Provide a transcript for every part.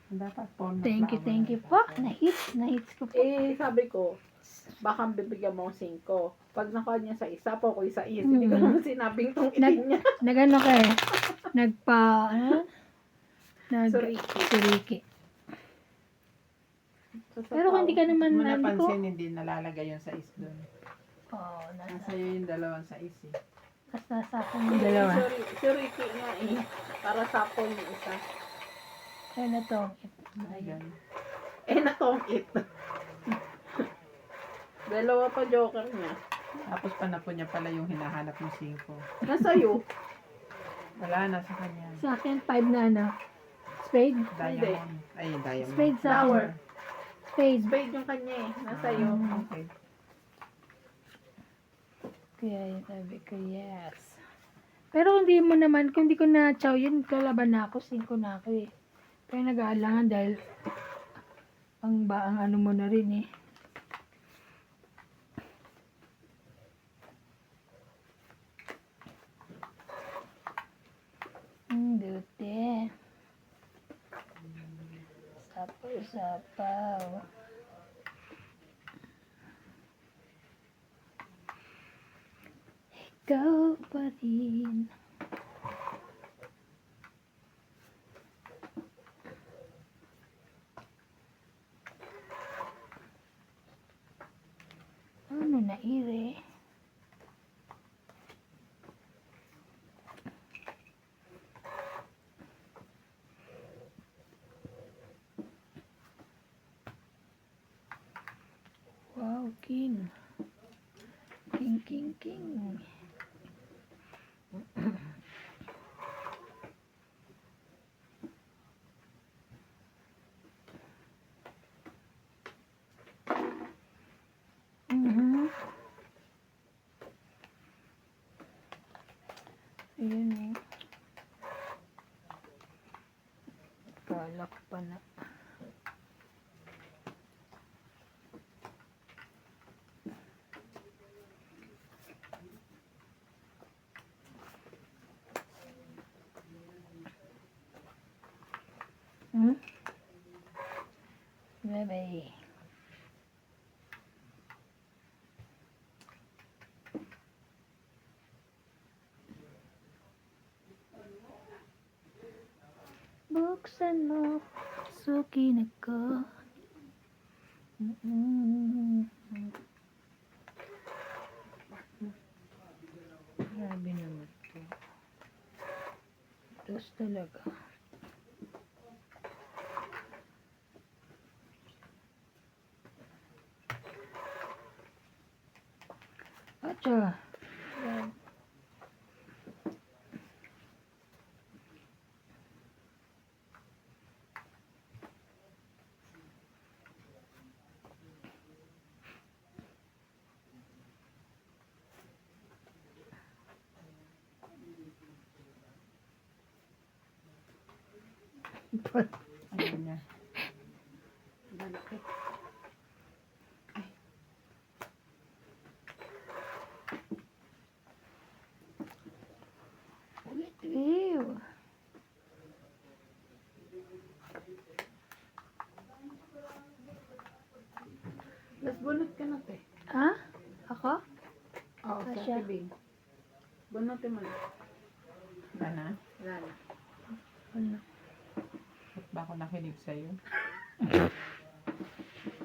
Dapat porn na Thank you, flower. thank you po. Na-hits ko po. Sabi ko, baka bibigyan mo 5. Pag nakuha niya sa isa, po ko isa is. Hindi ko naman sinabing tong itin niya. Nagano ka eh. Suriki. Suriki. Pero kung hindi ka naman Mo hindi ko. napansin, hindi nalalagay yung sais doon. Oo, Nasa iyo yung dalawang sais eh. nasa sakong yung dalawa. Suriki nga eh. Para sapon yung isa. Ayun na to. Ayan. Natongkit. Dalawa pa joker niya. Tapos panapon niya pala yung hinahanap mo 5. Nasa'yo. Wala na sa kanya. Sa akin, 5 na ano. Spade? Diamond. Ay, diamond. Spade sa Flower. akin. Spade. Spade yung kanya eh. Nasa'yo. Okay. Kaya yun, sabi ko, yes. Pero hindi mo naman, kung hindi ko na chow yun, kalaban na ako, 5 na ako eh. Kaya nag-aalangan dahil ang ano mo na rin eh. Dute. Sapaw-sapaw. Ikaw pa rin. Ano na ire? Wow, king. King. Ayan eh. Galak pa na. Bye-bye. Buksan mo, sukin ako. Grabe naman to. Tapos talaga. Acha. Ano niya? Lalaki. Ew. Mas bunot ka na te. Ha? Ako? Oo, sa Asya. tibig. Bunotin mo na. Ano? Wala na. Ano? Ba't ba ako nakinig sa'yo?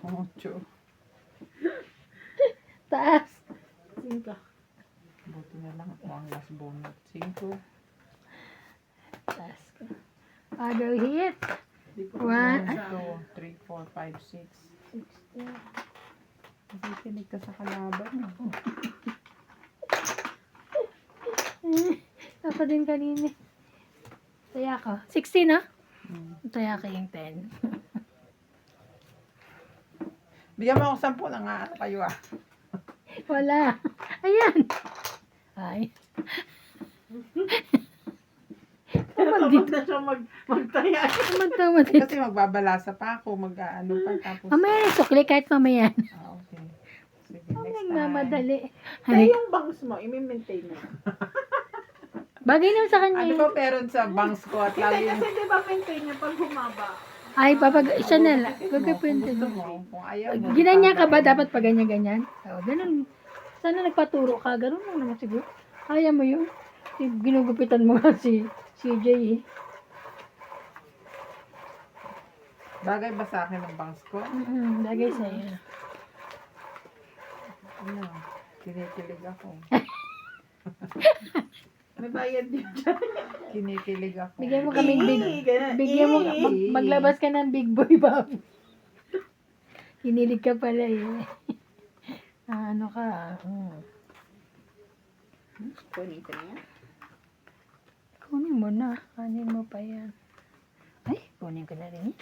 Ocho. Taas. 5. Buti na lang ako ang last bonus. 5. Taas ko. Other hit. Di ko 1, 2, 3, 4, 5, 6. 60. Kasi kinig ka sa kalaban. Ako din kanina. Taya ko. 16 na? Hmm. Taya ko yung 10. Bigyan mo ako 10 na nga. Ano kayo ah? Wala. Ayan. Ay. Tamad na siya magtaya. Tamad-tamad. Kasi magbabalasa pa ako. Mag-ano pa. Tapos. Mamaya na sukli kahit mamaya. Ah, okay. Sige, Ang next time. nagmamadali. Kaya Ay, yung bangs mo, i-maintain mo. bagay naman sa kanya. Ano eh. ba meron sa bangs ko at lalo Hindi, yung kasi di ba maintain niya pag humaba, Ay, isa na lang. Gagapin Kung gusto ko. mo, kung ayaw mo. Ginanya ka ba? Dapat pa ganyan-ganyan? Oo, ganun. Sana nagpaturo ka. Ganun lang naman siguro. Kaya mo yun. Ginugupitan mo nga si CJ eh. Bagay ba sa akin ang bangs ko? Lagay sa'yo. Ano? Kinikilig ako. May bayad din dyan. Kinikilig ako. Bigyan mo kaming Ganun. bigyan mo, maglabas ka ng big boy ba? Hinilig ka pala eh. Ano ka? Kunin ko niya. Kunin mo na. Kanin mo pa yan. Ay, kunin ko na rin.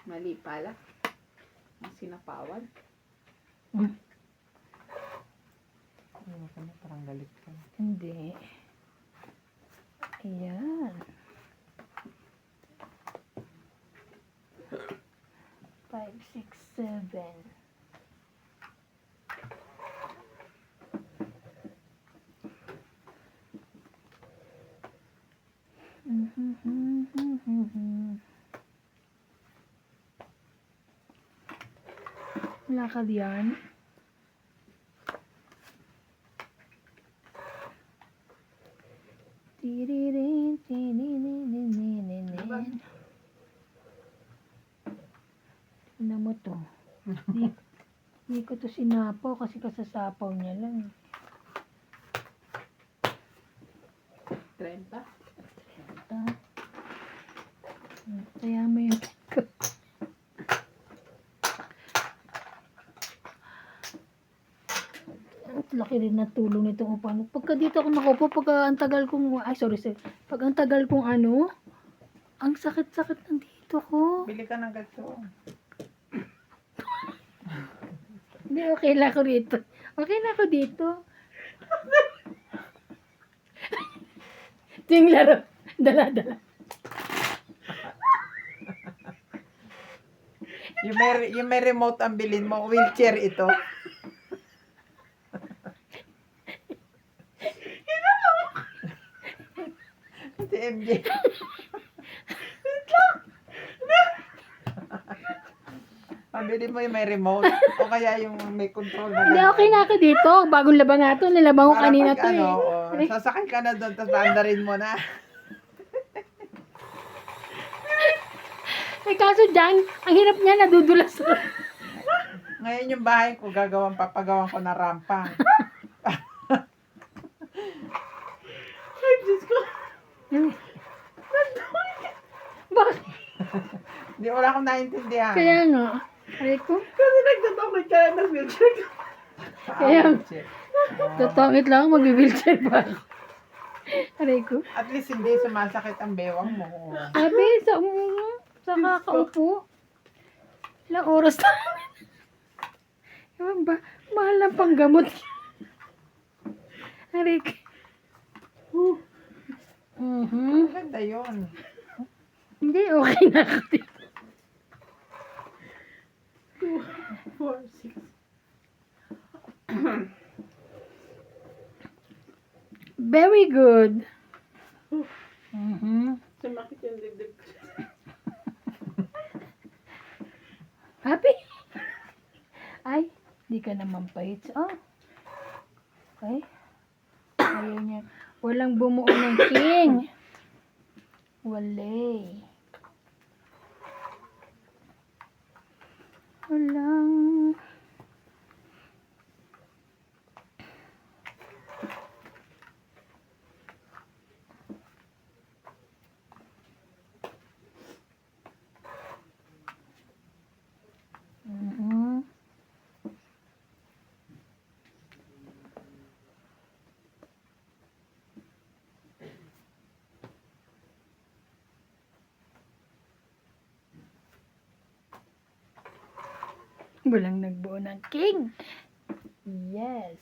Mali pala. Ang sinapawan. Ano ka na, parang galit ka. Hindi. Ayan. 5, 6, 7. Lakad yan. Tiririn, tinininininin. Tignan mo to. Di ko to sinapaw kasi kasasapaw niya lang. 30. Kaya mo yung laki rin na tulong nitong upuan. Pagka dito ako nakupo, pagka ang tagal kong, ay sorry. Pag ang tagal kong ang sakit-sakit ng dito ko. Bili ka ng gato. Hindi, okay lang ako rito. Okay na ako dito. Ito yung laro. Dala-dala. Yung may remote ang bilin mo, wheelchair ito. Si MJ. Pabili mo yung may remote o kaya yung may control na Hindi, ganun. okay na ako dito. Bagong labang nga to. Nilabang ko Para kanina pag to ano, eh. sasakay ka na doon, tapos andarin mo na. Eh kaso dyan, ang hirap niya nadudulas. Ngayon yung bahay ko, papagawan ko na rampa. Ay, Diyos ko. Bakit? Hindi, wala akong naintindihan. Kaya nga. Aray ko. Kasi nagtatakot ka lang ng wheelchair ka. Kaya- Wheelchair. Tatangit lang ako, mag-wheelchair pa ako. Aray ko. At least hindi sumasakit ang bewang mo. Sabi, sa kakaupo. Ilang oras na. Ewan ba? Mahal ng panggamot. Aray ko. Maganda yun. Hindi, okay na ako dito. 4, 6. Very good. Sumakit yung dibdib ko. Happy? Ay, di ka naman pahit. Oh. Okay. Ayaw niya. Walang bumuo ng king. Walay. Walang... Walang nagbuo ng king. Yes.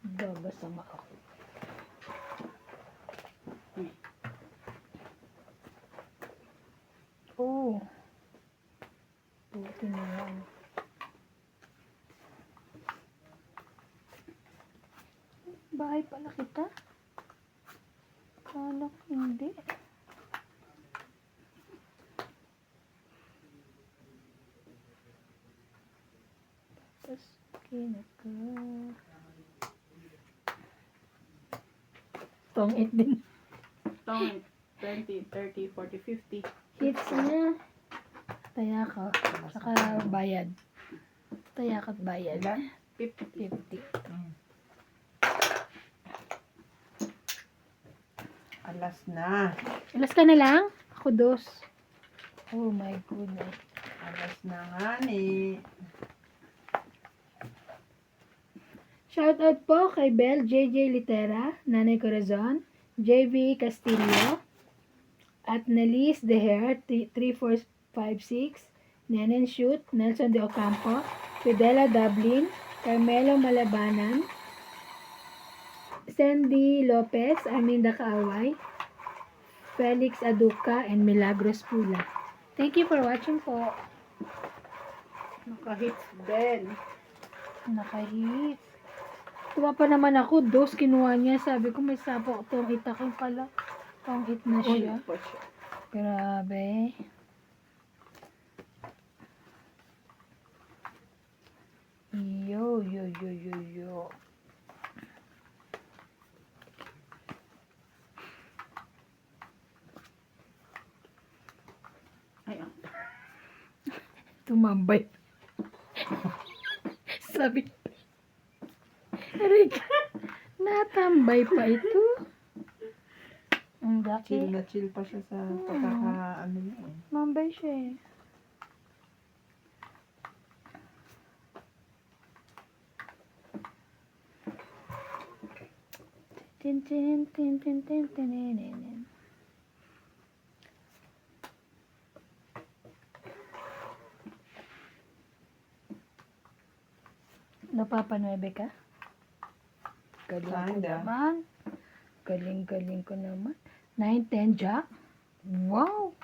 Babasama ako. Oh. Buti na lang. Bahay pala kita? Kala ko hindi. Tapos, kinaka. Tongit din. Tong 20, 30, 40, 50. Hits niya. Tayak ko. Saka bayad. Tayak at bayad. Ilan? 50. 50. Alas na. Alas ka na lang? Ako dos. Oh my goodness. Alas na nga ni. Shoutout po kay Bel JJ Litera, Nanay Corazon, JV Castillo, at Nelis De Her 3456, Nenen Shoot, Nelson De Ocampo, Fidela Dublin, Carmelo Malabanan, Sandy Lopez, Arminda Kaaway, Felix Aduca, and Milagros Pula. Thank you for watching po. Naka-hits din. Nakahit. Tuwa pa naman ako, dos kinuha niya. Sabi ko may sapo itong itakin pala. Pang-hit na siya. Po siya. Grabe. Yo, yo, yo, yo, yo. Ayun. Tumambay. Sabi, Rick, natambay pa ito. Ang Chill daki. na chill pa siya sa pagkakaano niya eh. Mambay siya eh. Tin tin tin tin tin tin tin tin. Napapanuebe ka? Galing ko Kinda. naman. Galing ko naman. 9-10 jack? Wow!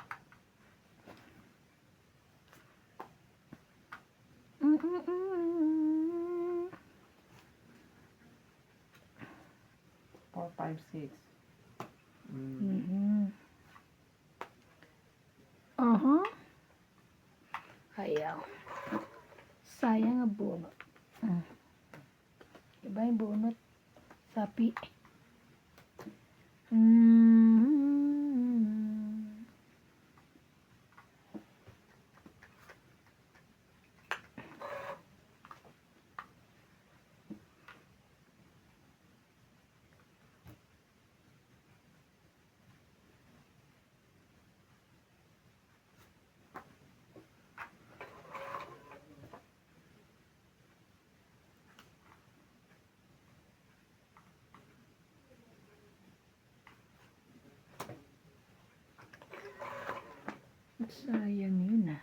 Mm-mm-mm. 4, 5, 6. Mhm. Aha. Ayaw. Sayang ang bunot. Iba yung bunot. Sapi. Sayang yun ah.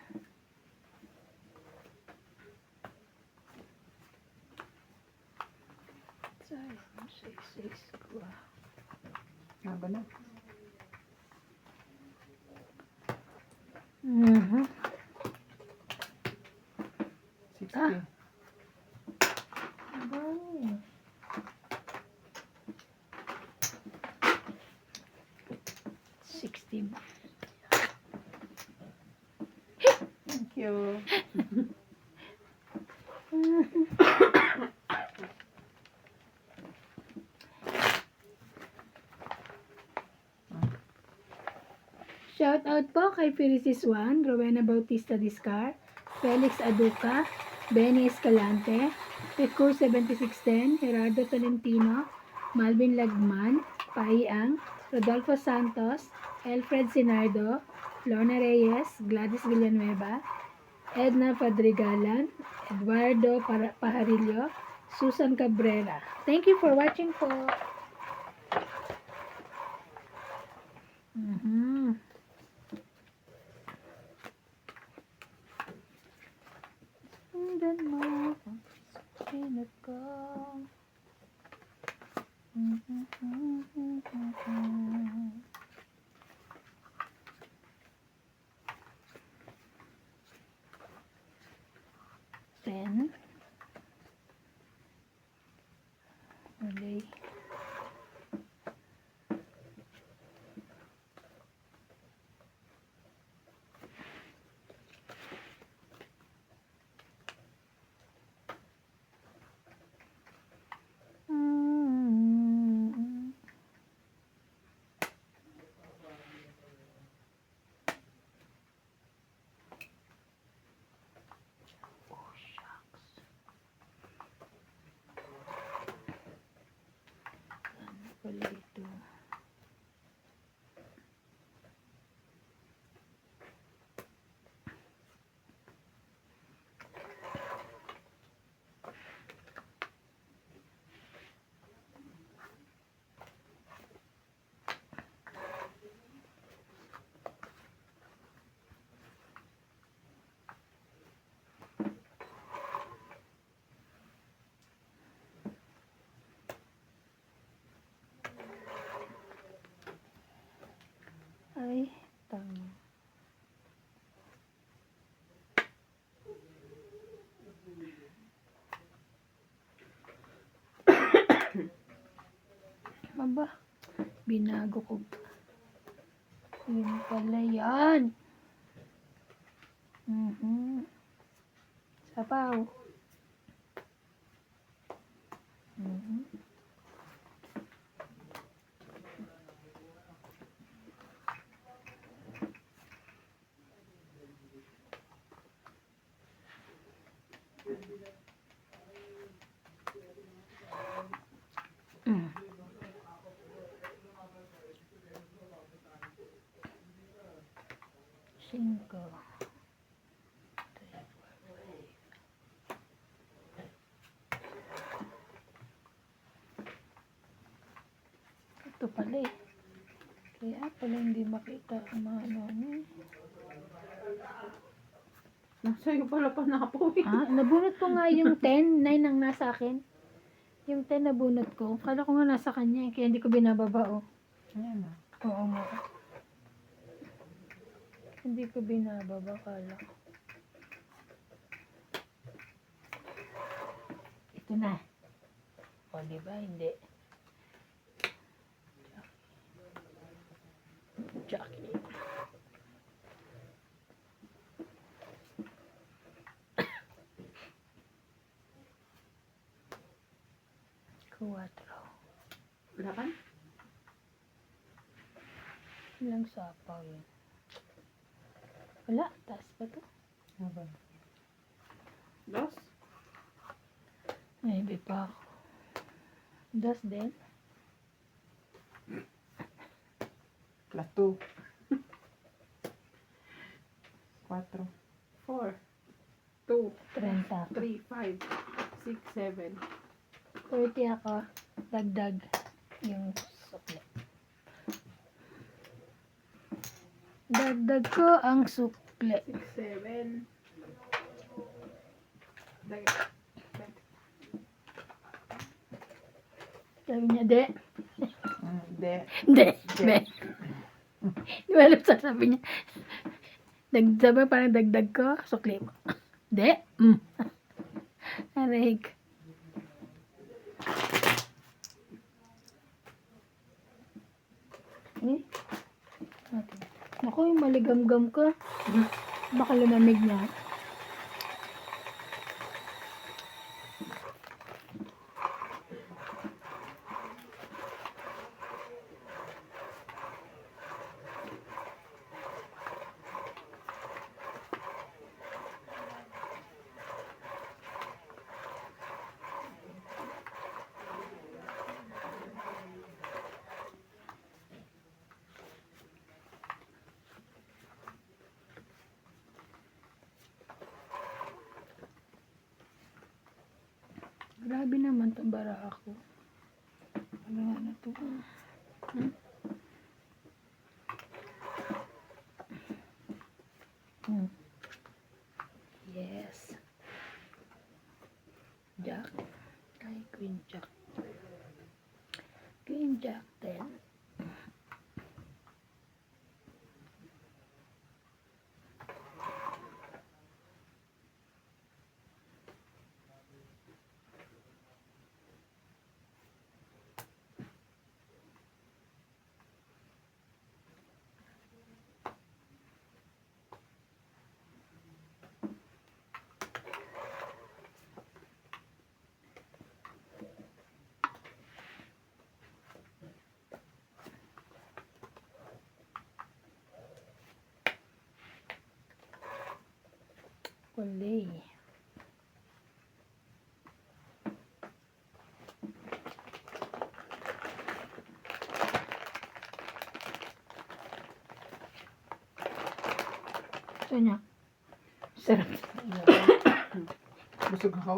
Sayang, 6 ko ah. Haba na. Mhm. 60. Ah. Abay. $60. Thank you. Shout out po kay Felicis Juan, Rowena Bautista Discar, Felix Aduca, Benny Escalante, Picur 7610, Gerardo Tolentino, Malvin Lagman, Paiang, Rodolfo Santos, Alfred Sinardo, Lorna Reyes, Gladys Villanueva, Edna Padrigalan, Eduardo Pajarillo, Susan Cabrera. Thank you for watching po. Mhm. Sundan mo ang pinaka. Ten. Okay. Oh, shucks. Ano pala ito? Ay, tama. Aba, binago ko. Yun pala yan. Sapaw. Cinco. Ito pala eh. Kaya pala hindi makita ang mga ano. Nasa'yo pala panapo eh. Ah, nabunot ko nga yung 10, 9 ang nasa akin. Yung 10 nabunot ko. Kala ko nga nasa kanya eh, kaya hindi ko binababa oh. Ayan ah. Oo nga. Hindi ko binababa, kala ko. Ito na. O, diba? Hindi. Jackie. Kuwatro. Wala ka? Ilang sapaw yun? Wala, taas pa to. Ano ba? Dos? Ay, iba pa ako. Das din. Plato. 4. 4, 2, 30 ako. 3, 5, 6, 7. 30 ako. Dagdag yung sukli. Dagdag ko ang sukli. 6, 7. Sabi niya, de. Hindi. De. Be. Di ba alam sabi niya. Sabi parang dagdag ko, sukli mo. De. Arig. Eh? Okay. Naku, yung maligam-gam ko. Baka lumamig na. Grabe naman itong baraha ko. Ano nga na ito? Yes. Jack. Ay, Queen Jack. Jack 10. Kulay. Ito niya. Sarap. Busog ako.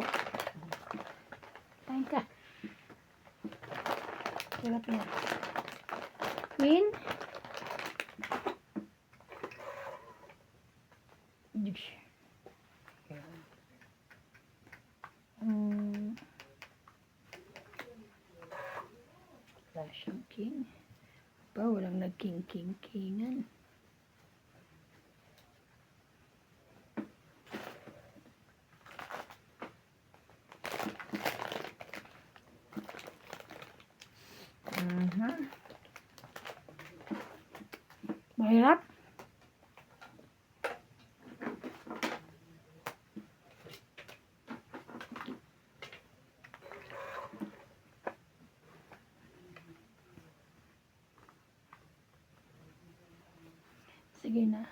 Kain ka. Sarap niya. Queen. Dish. Wala siyang king. Pa, walang nagking-king-kingan. Mhm. Mahirap. Sige na.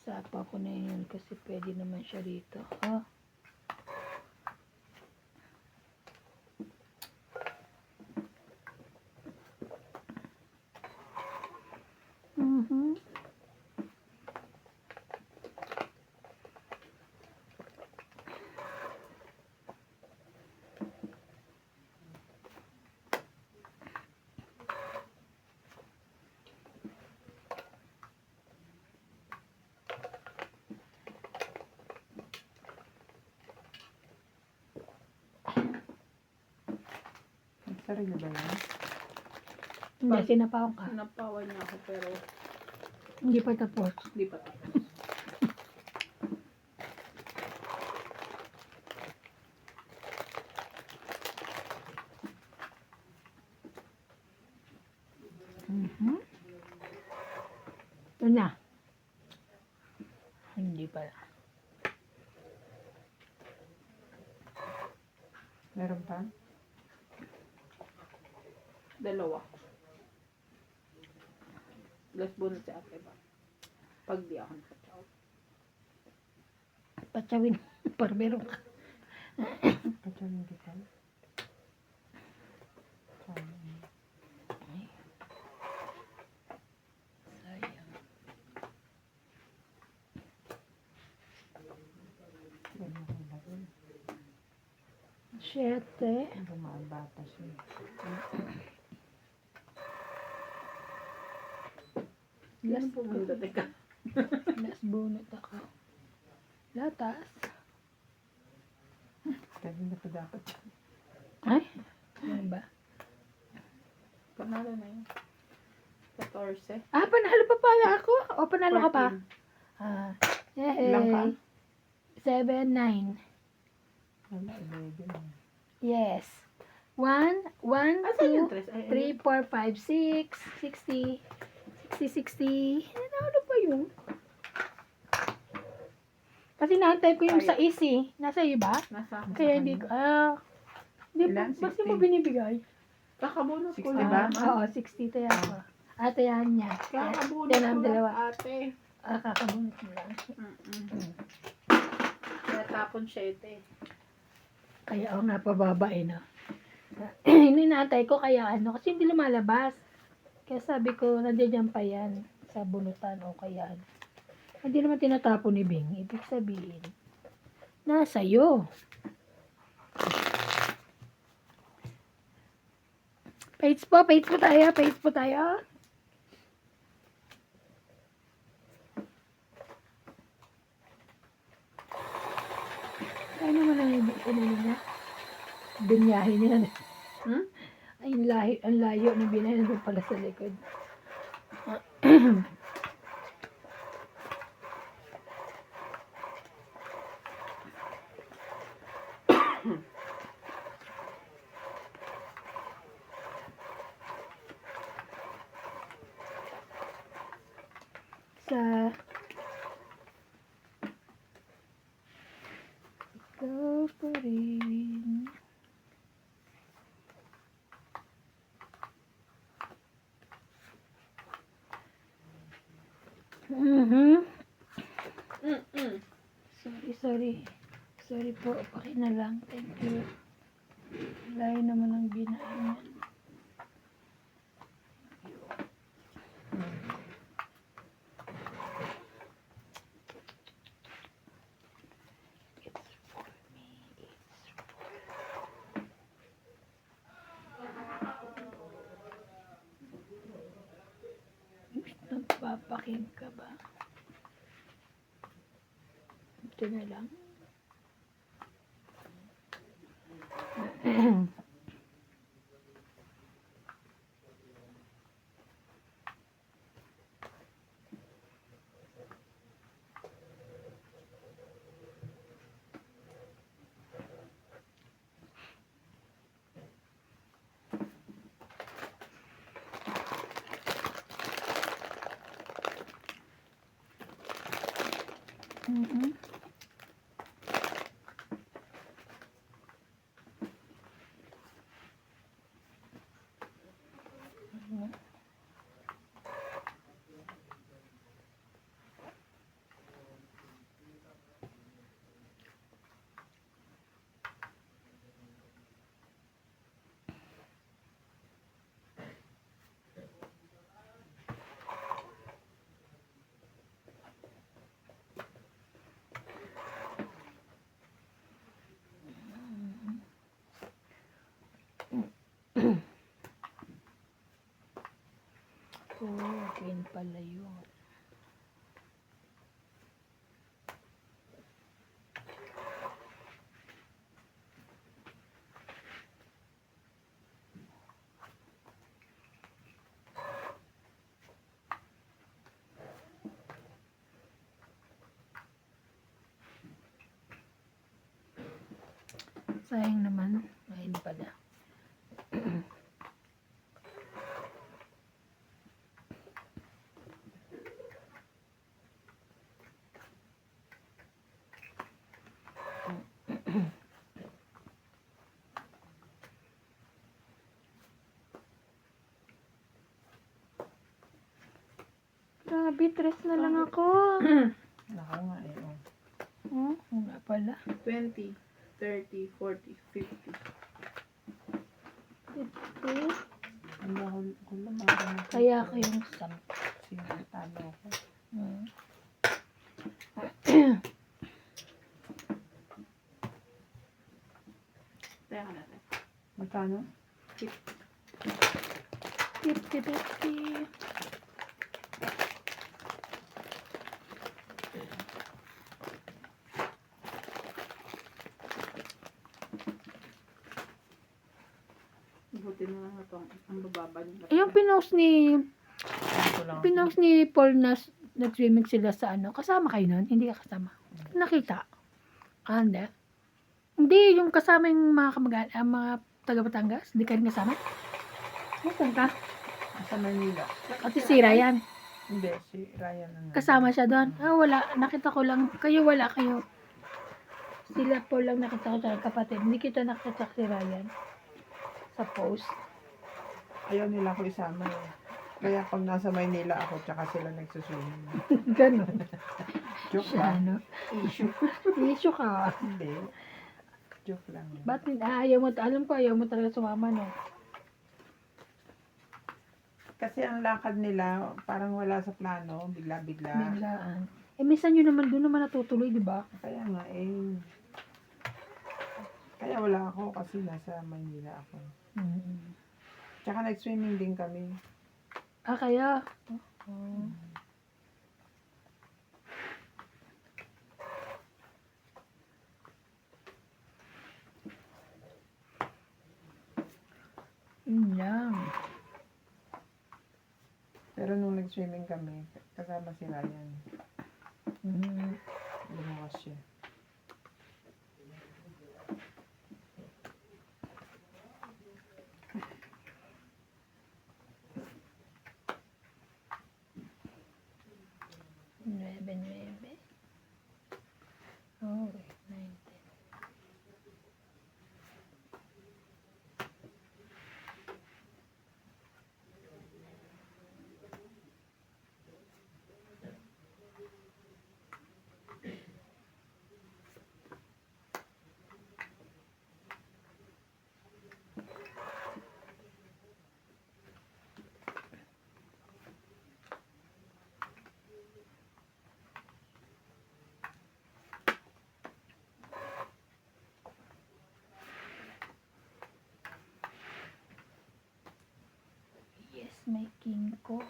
Sapa ko na yun kasi pwede naman siya rito. Oh. Mhm. Sarili ba yan? Hindi, sinapaw ka. Sinapawan niya ako pero Hindi pa tapos. hindi pa tapos. Mhm. Ito na. Hindi pala. Meron pa? Dalawa. Last bonus si ate ba? Pag di ako nakachaw. Patsawin. Para meron ka. Pachan kita. Ay. Sayang. Siyete. Bumabata siya. Yan po muna, teka. Last bonus ako. Latas. Kanina pa dapat. Ay? Ano ba? Panalo na yun. 14. Ah, panalo pa pala ako. O, panalo ka pa? 14. Ah. Ilang ka? Yay. 7, 9. Wala, 11. Yes. 1, 1, Asan yung 2, 3, 3? 4, 5, 6, 60. Ano pa yun? Kasi naantay ko yung sa easy. Nasa iyo ba? Nasa Kaya hindi ko, hindi Ilan? ba, basta 60? mo binibigay? kakabunot ko 60 lang ba? naman. Oo, 60 tayo ako. Atayan niya. Kakabunot Yan ko ang lang, dalawa. ate. Kakabunot mo lang. Kaya tapon 7. Kaya ako nga pababae na. Inaantay ko kaya kasi hindi lumalabas. Kaya sabi ko, nandiyan pa yan sa bunutan o kaya hindi naman tinatapon ni Bing. Ibig sabihin, nasa iyo. Page po tayo. Kaya naman ang ibig niya. Binyahin niya. Hmm? Ay, ang layo ng binay nandun pala sa likod. Sa ikaw pa rin. Mhm. Sorry. Sorry po, pakina lang. Thank you. Layo naman ang binahin. Nagpapaking ka ba? Ito na lang. Mhm. Okay pala yun. Sayang naman. Ayun pala. Grabe, tres na lang ako. Naka nga eh. Oh. Oh, wala pala. 20, 30, 40, 50. Okay. Ang hula mga Kaya ako yung sampo. sinatalo ko. Hmm. Teka natin. Magkano? 50-50. Buti na lang itong ang bababa nila. Yung Ito lang. pinost ni Paul na nag-swimming sila sa ano. Kasama kayo nun? Hindi ka kasama. Nakita? Ah, hindi. Hindi, yung kasama yung mga mga taga Batangas. Hindi ka rin kasama? Nasaan ka? Sa Manila. Kasi si Ryan. Hindi, si Ryan na nga. Kasama siya doon. Ah, wala. Nakita ko lang. Kayo wala kayo. Sila Paul lang nakita ko sa kapatid. Hindi kita nakita si Ryan. Sa post. Ayaw nila ako isama eh. Kaya pag nasa Maynila ako, tsaka sila nagsusunin. Ganon. Joke Siya, lang. ano? Issue. Issue ka. Hindi. Joke lang. Yun. Ba't ayaw mo, alam ko ayaw mo talaga sumama, no? Kasi ang lakad nila, parang wala sa plano, bigla-bigla. Biglaan. Eh, minsan yun naman, doon naman natutuloy, di ba? Kaya nga eh. Kaya wala ako kasi nasa Maynila ako. Tsaka nag-swimming din kami. Ah, kaya? Oh. Yun lang. Pero nung nag-swimming kami, kasama sila yan. Mm. Lumuwas siya. Nueve, nueve. Oh, 19. Yes, may king ko.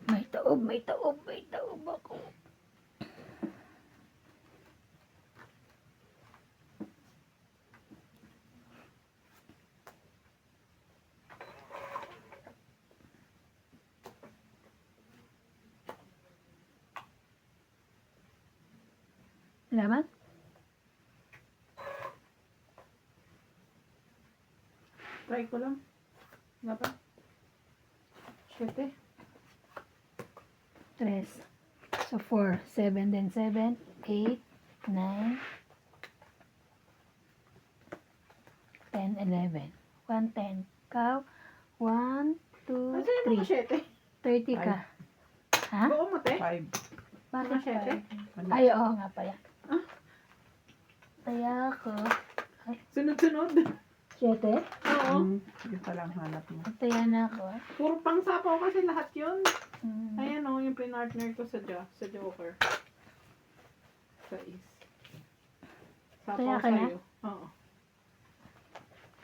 May taob, may taob, may taob ako. Laman? Try ko lang. Nga ba? 7. 3. So 4. 7 then 7. 8, 9, 10, 11. 110. Ikaw? 1, 2, Kasi yung mga 3. 30 ka. Ha? Buo mo, te? 5. Bakit Mga siyete? five? Ay, oo nga pala. Ah? Kaya ako. Sunod-sunod. 7? Oo. Yun palang hanap mo. Kaya na ako. Puro pang sapaw kasi lahat yun. Mm. Ayan o, yung pinartner ko sa Joker. Sa is. Sapaw Kaya ka na? sa'yo. Oo.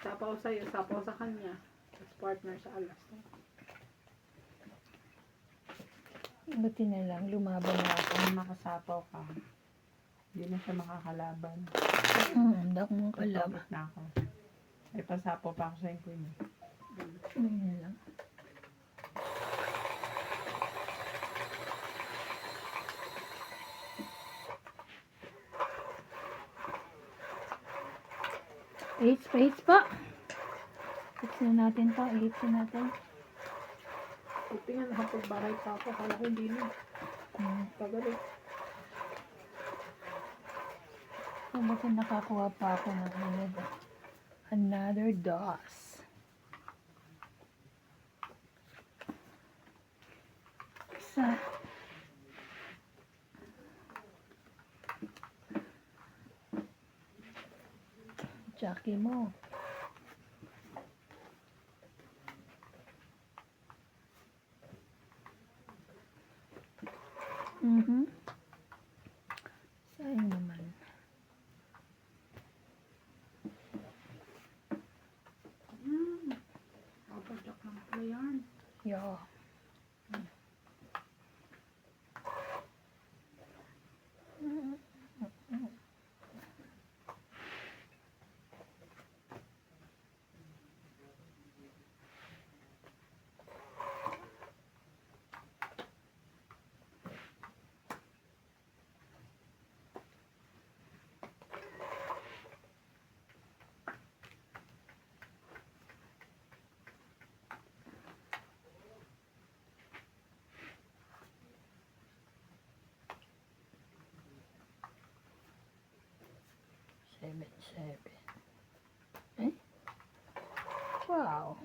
Sapaw sa'yo, sapaw sa kanya. Tapos partner sa alas. Buti na lang, lumaban na ako. Kung nakasapaw ka, hindi na siya makakalaban. Hindi ako mga kalaban. Tutokit na ako. May pasapaw pa ako sa yung queen. Yun lang. Eight pa. Eight na natin to. Eight na natin. Buti nga nakapagbaray pa ako. Kala ko hindi na. Kagalit. So, buti nakakuha pa ako ng another DOS. Isa. Jackie mo. Sayang naman. Kapagdak lang pala yan. Yo. Seven. Eh? Wow.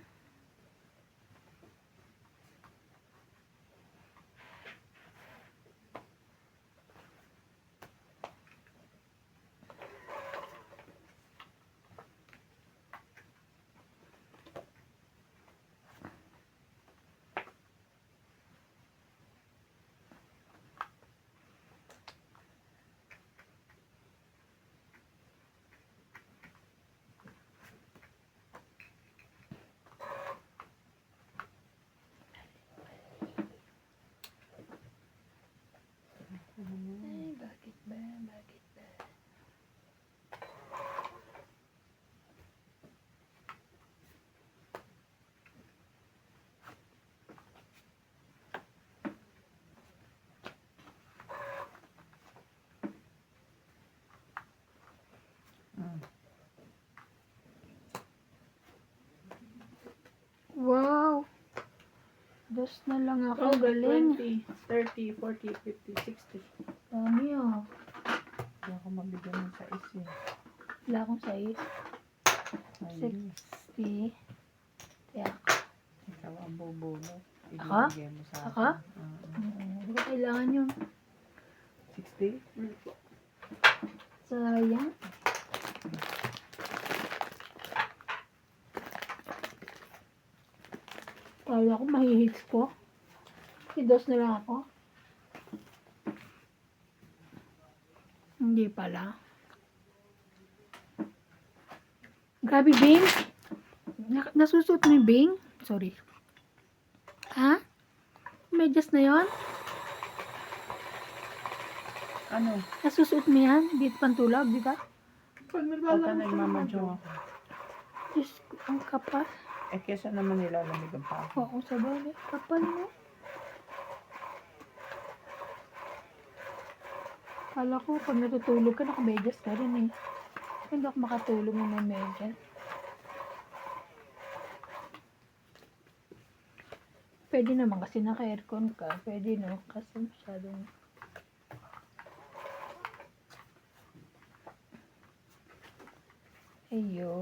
Dos na lang ako. Oh, Galing. 20, 30, 40, 50, 60. Dami ah. Hindi ako mabigyan ng sais eh. Wala akong size. Ayun. 60. Kaya, Ikaw ang bubulo. Ako? Ibibigay mo sa Ako? akin. hindi ko kailangan yun. 60? Sayang. Kala ko mahihits ko. Dos na lang ako. Hindi pala. Grabe, Bing. Nasusuot mo yung Bing? Sorry. Ha? Medyas na yon? Ano? Nasusuot mo yan? Dito pantulog, di ba? Pag Pagka nagmamadyong ako. Diyos ko, ang kapal. Eh, kesa naman nilalamigan pa ako. Oo, sa bagay. Kapal mo. Kala ko, pag natutulog ka, nakamedyas ka rin eh. Hindi ako makatulog na may medyas. Pwede naman kasi naka-aircon ka. Pwede no? Kasi masyadong... Ayo.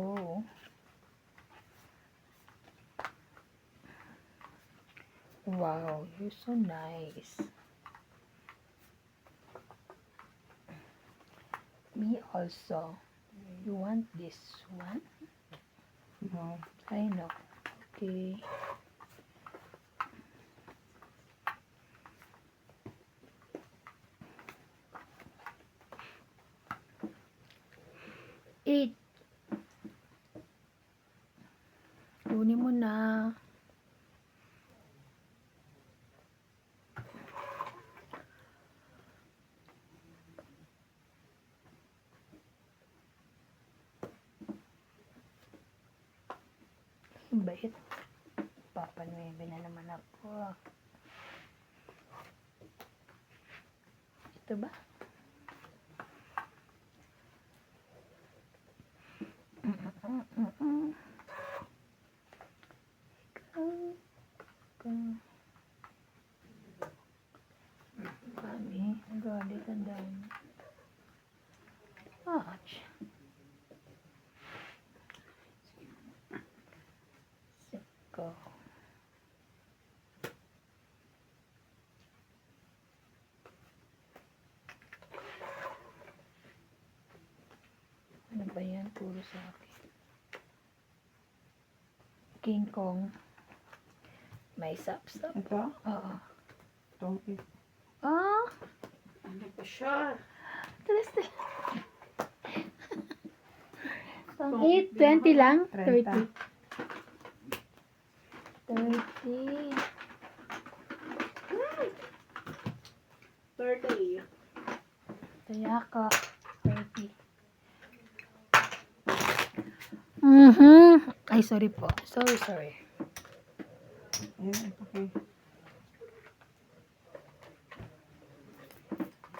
Wow, you're so nice. Me also. You want this one? No. I know. Okay. Eight. Kunin mo na. Ang bait. Papanuebe na naman ako. Ito ba? Kami, galit ang dami. Ouch. Siko. Ano ba yan? Puro sa akin. King Kong. May sap-sap. Ito? Oo. Itong Ah! Ano pa siya? Tulis na. Pang 8, 20 lang? 30. 30. 30. Kaya ka. 30. Ay, sorry po. Sorry. Ayan, okay.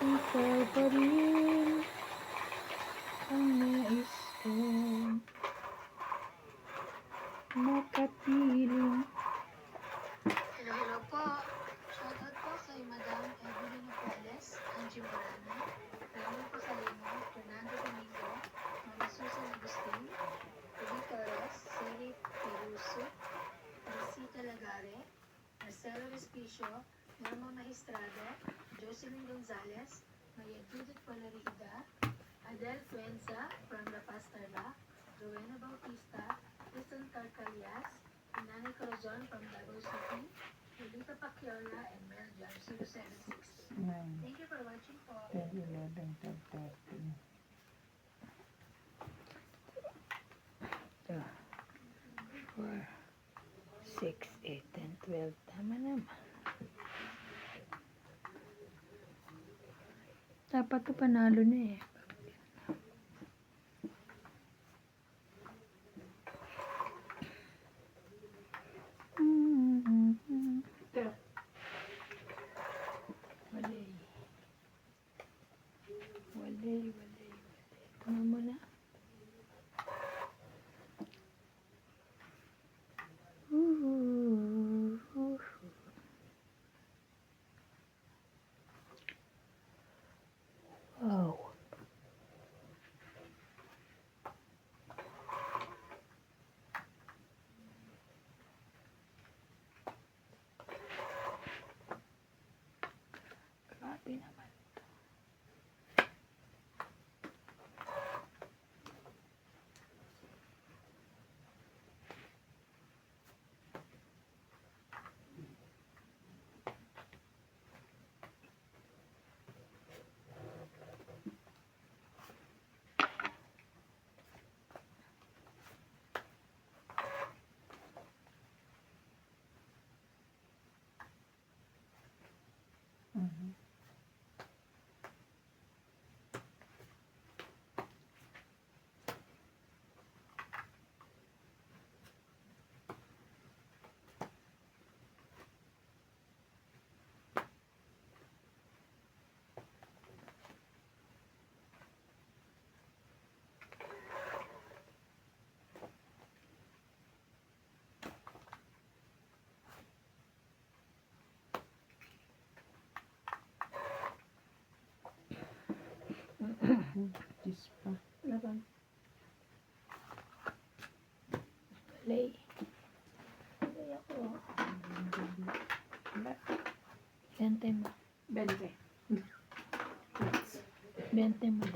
Ikaw pa rin ang nais ko makapiling. Hello po. Shoutout po kay Madam Evelyn Perez, Angie Morana, Ramon Pasalino, Fernando Domingo, Mama Susan Agustin, Ruby Torres, Seri Peruso, Maricita Lagare, Marcelo Respicio, Norma Maestrado, Jocelyn Gonzalez, Maria Judith Polarida, Adele Fuenza from La Paz Tarlac, Rowena Bautista, Kristen Carcalias, Nani Corazon from Davao City, Julita Pacchiola, and Mel Judge 0760. 9, Thank you for watching po. 10, 11, 12, 13. 4, 6, 8, 10, 12. Tama naman. Dapat to panalo na eh. Ito. Walay. Tama mo na.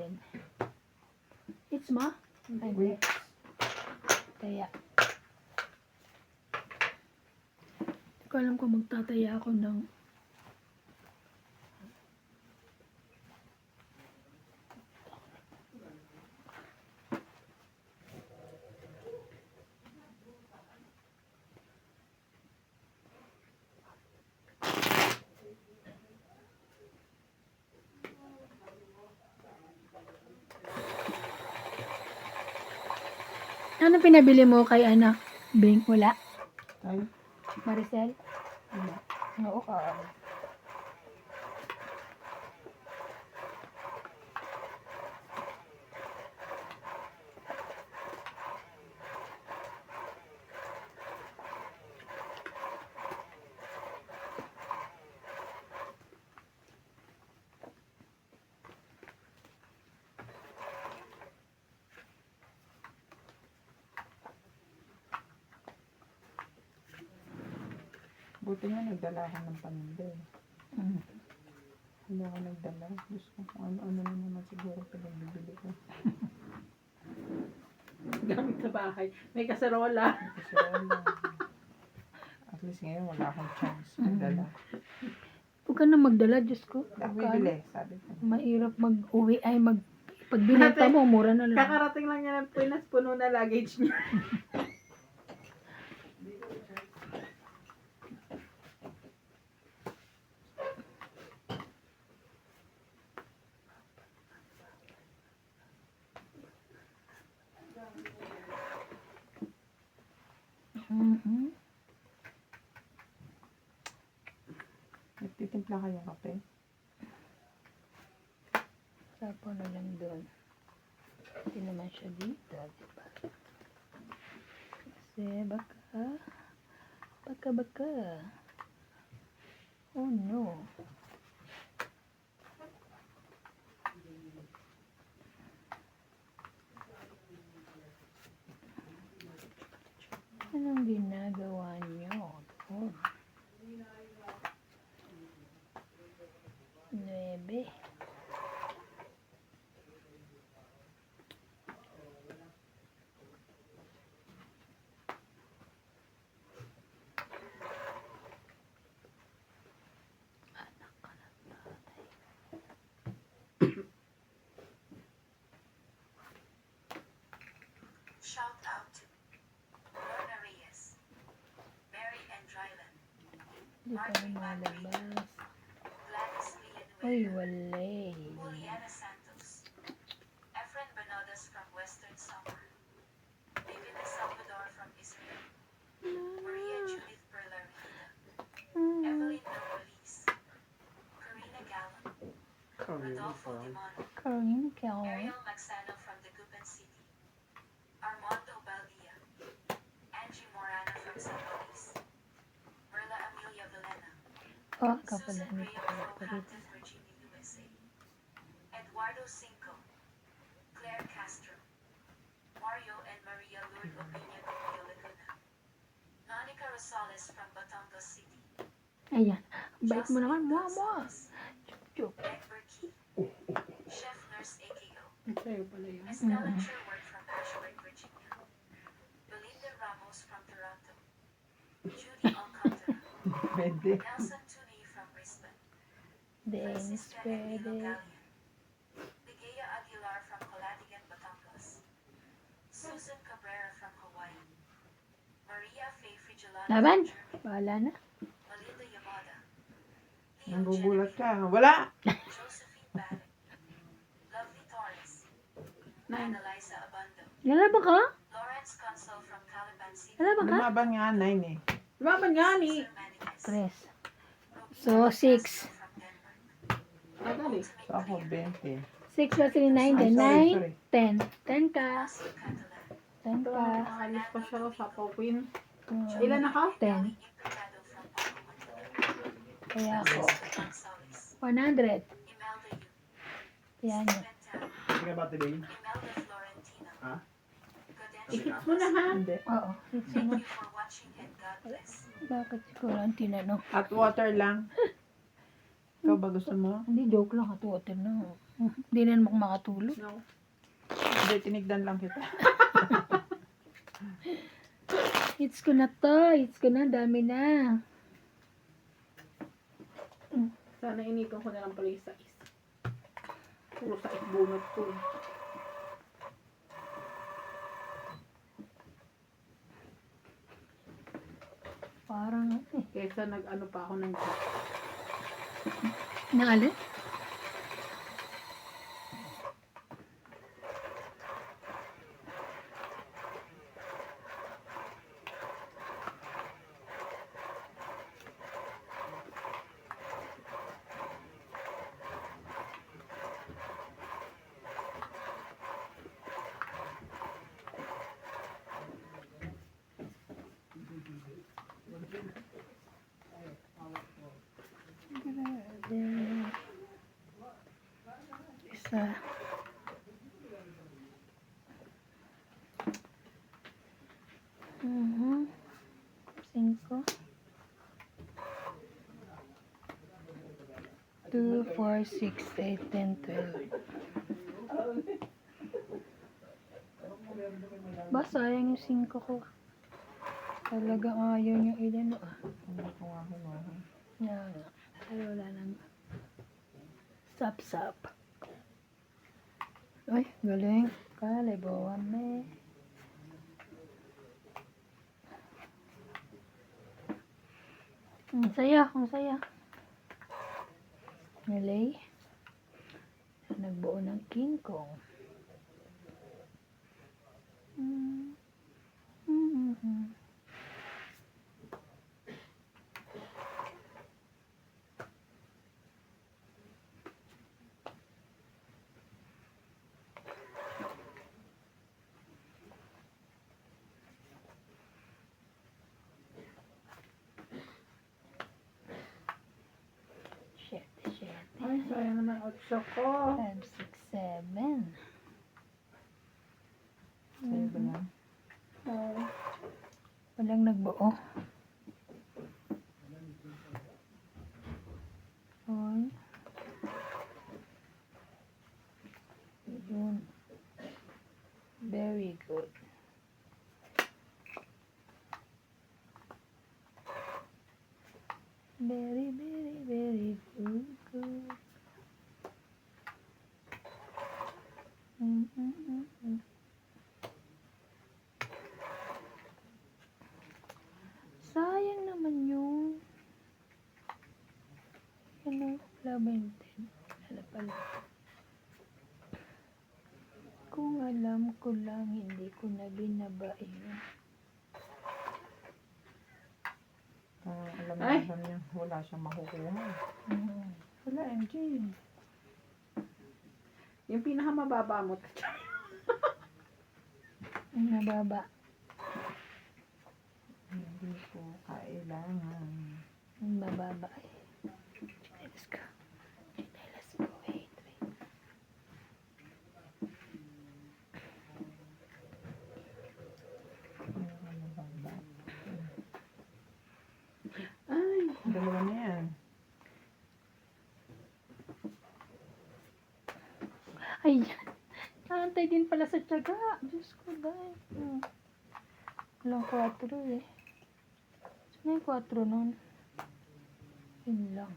din. It's ma? Ay, hindi. Wait. Kaya. Hindi ko alam kung magtataya ako ng ano pinabili mo kay anak? Bing, wala? Ay, Maricel? wala. Oo ka. Buti nga nagdala ako ng paninda eh. Mm. Hindi ako nagdala. Diyos ko, kung ano-ano na naman siguro pinagbibili ko. Gamit sa bahay. May kasarola. Kasi wala. At least ngayon wala akong chance magdala. Huwag ka na magdala, Diyos ko. Bibili, sabi ko. Mahirap mag-uwi ay pag binenta mo, mura na lang. Kakarating lang niya ng Pinas, puno na luggage niya. Mhm. Nagtitimpla kayong kape? Sapo na lang doon. Hindi naman siya dito, diba? Kasi baka. Oh no. Anong ginagawa niyo doon? 9. Shout out to Lorna Reyes, Mary and Dryland, Hindi pa lumalabas. Gladys Uy, Villanueva, walay. Juliana Santos, Efren Bernardes from Western Summer, David Salvador from Israel, Maria Judith Perla Rita, Evelyn Novalis, Karina Gallo, Rodolfo Dimano, Karin Kel. Ariel Maxano from the Gupan City, Armando Baldia, Angie Morana from San Luis, Merla Amelia Villena, Oh, ikaw pala. Susan Hindi Reyes ko pala from pa rin. Hampton, Virginia, USA, Eduardo Cinco, Claire Castro, Mario and Maria Lourdes Opinia Copio Laguna, Monica Rosales from Batangas City, Ayan. Bait mo naman. Jocelyn Mua. Gonzalez, Chup. Egbert Key, Chef Nurse AKO, Sa'yo pala yun. Estella Sherwood from Ashburn, Virginia, Belinda Ramos from Toronto, Judy Alcantara, Pwede. Nelson Tunay from Brisbane, Dennis Francisca Emilio pwede. Gallian, Ligaya Aguilar from Calatigan, Batangas, Susan Cabrera from Hawaii, Maria Faye Frigilano Laban. from Germany, Bahala na. Melinda Yamada, Leo Nanggugulat Genevieve, ka. Wala! Josephine Paddock, Lovely Torres, Nine. Annalisa Abando, Lalaban ka? Lawrence Consul from Calaban City, Lalaban ka? Lumaban nga 9 eh. Lumaban nga ni. Susan Maniguez, Tres. Robina So, Castro 6. from Denmark, Tagal eh. So ako 20. 6 plus 3, 9. Ay, Then sorry, 9. sorry. 10. 10 ka. Asim Catalan, 10 Ito, ka. nakalis pa siya sa Queen. Mm, Ilan na ka? 10. Implicado from Paco, Manila, Kaya ako. Jessica Gonzalez, 100. Imelda Yu, Yan yun. Stephen Sige ba, Tibing? Imelda Florentino, Ha? Gaudensio I-hits mo na ha. Hindi. Oo. Hits Thank mo. you for watching and God bless. Bakit siguro ang tinanong? Hot water lang. Ikaw ba gusto mo? Hindi, joke lang. Hot water na. Hindi na naman ako makatulog. No. Hindi, tinigdan lang kita. Hits ko na to. Hits ko na. Dami na. Sana inipan ko na lang pala yung sais. Puro sais bunot ko. Parang, Kesa nag-ano pa ako ng naalin? Isa. Mhm. 5. 2, 4, 6, 8, 10, 12. Ba, sayang yung 5 ko. Talagang ayaw yung ilan. Hindi ko nga kinuha. Yan. Pero wala nang sap-sap. Ay, galing. Kalibawan me. Ang saya, ang saya. Nalay. Nagbuo ng King Kong. Shit. Ay, sayang naman 8 ko. 5, 6, 7. Sa'yo ba yan? Walang nagbuo. 1. Yun. Very good. Very, very, very good. Sayang naman yung ano, lamented. Wala pala. Kung alam ko lang, hindi ko na binaba yun. Alam Ay! naman niya, wala siyang makukuha. Wala, MJ. Yung pinakamababa mo. Ang nababa. Hindi ko kailangan. Ang bababa eh. Let's go. Let's go. Wait. Ay, Dalawa na yan. Ayan. Naantay din pala sa tiyaga. Diyos ko, dahil. Walang 4 eh. Saan yung 4 nun? Yun lang.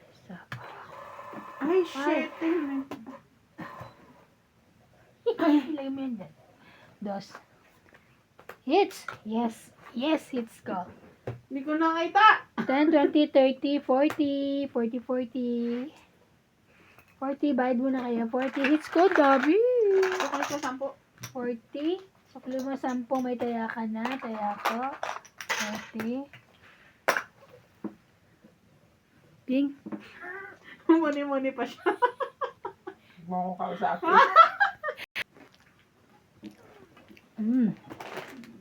Isa pa. ay, shit. Ilagay mo yan dyan. 2. Hits! Yes! Yes, hits ko. Hindi ko nakita. 10, 20, 30, 40, 40, 40. 40, bayad mo na kaya. 40 hits ko, Dobby! Okay ko, 10. 40. Sukli mo 10, may taya ka na. Taya ko. 40. Ping. Muni-muni pa siya. Huwag mo ako kausapin.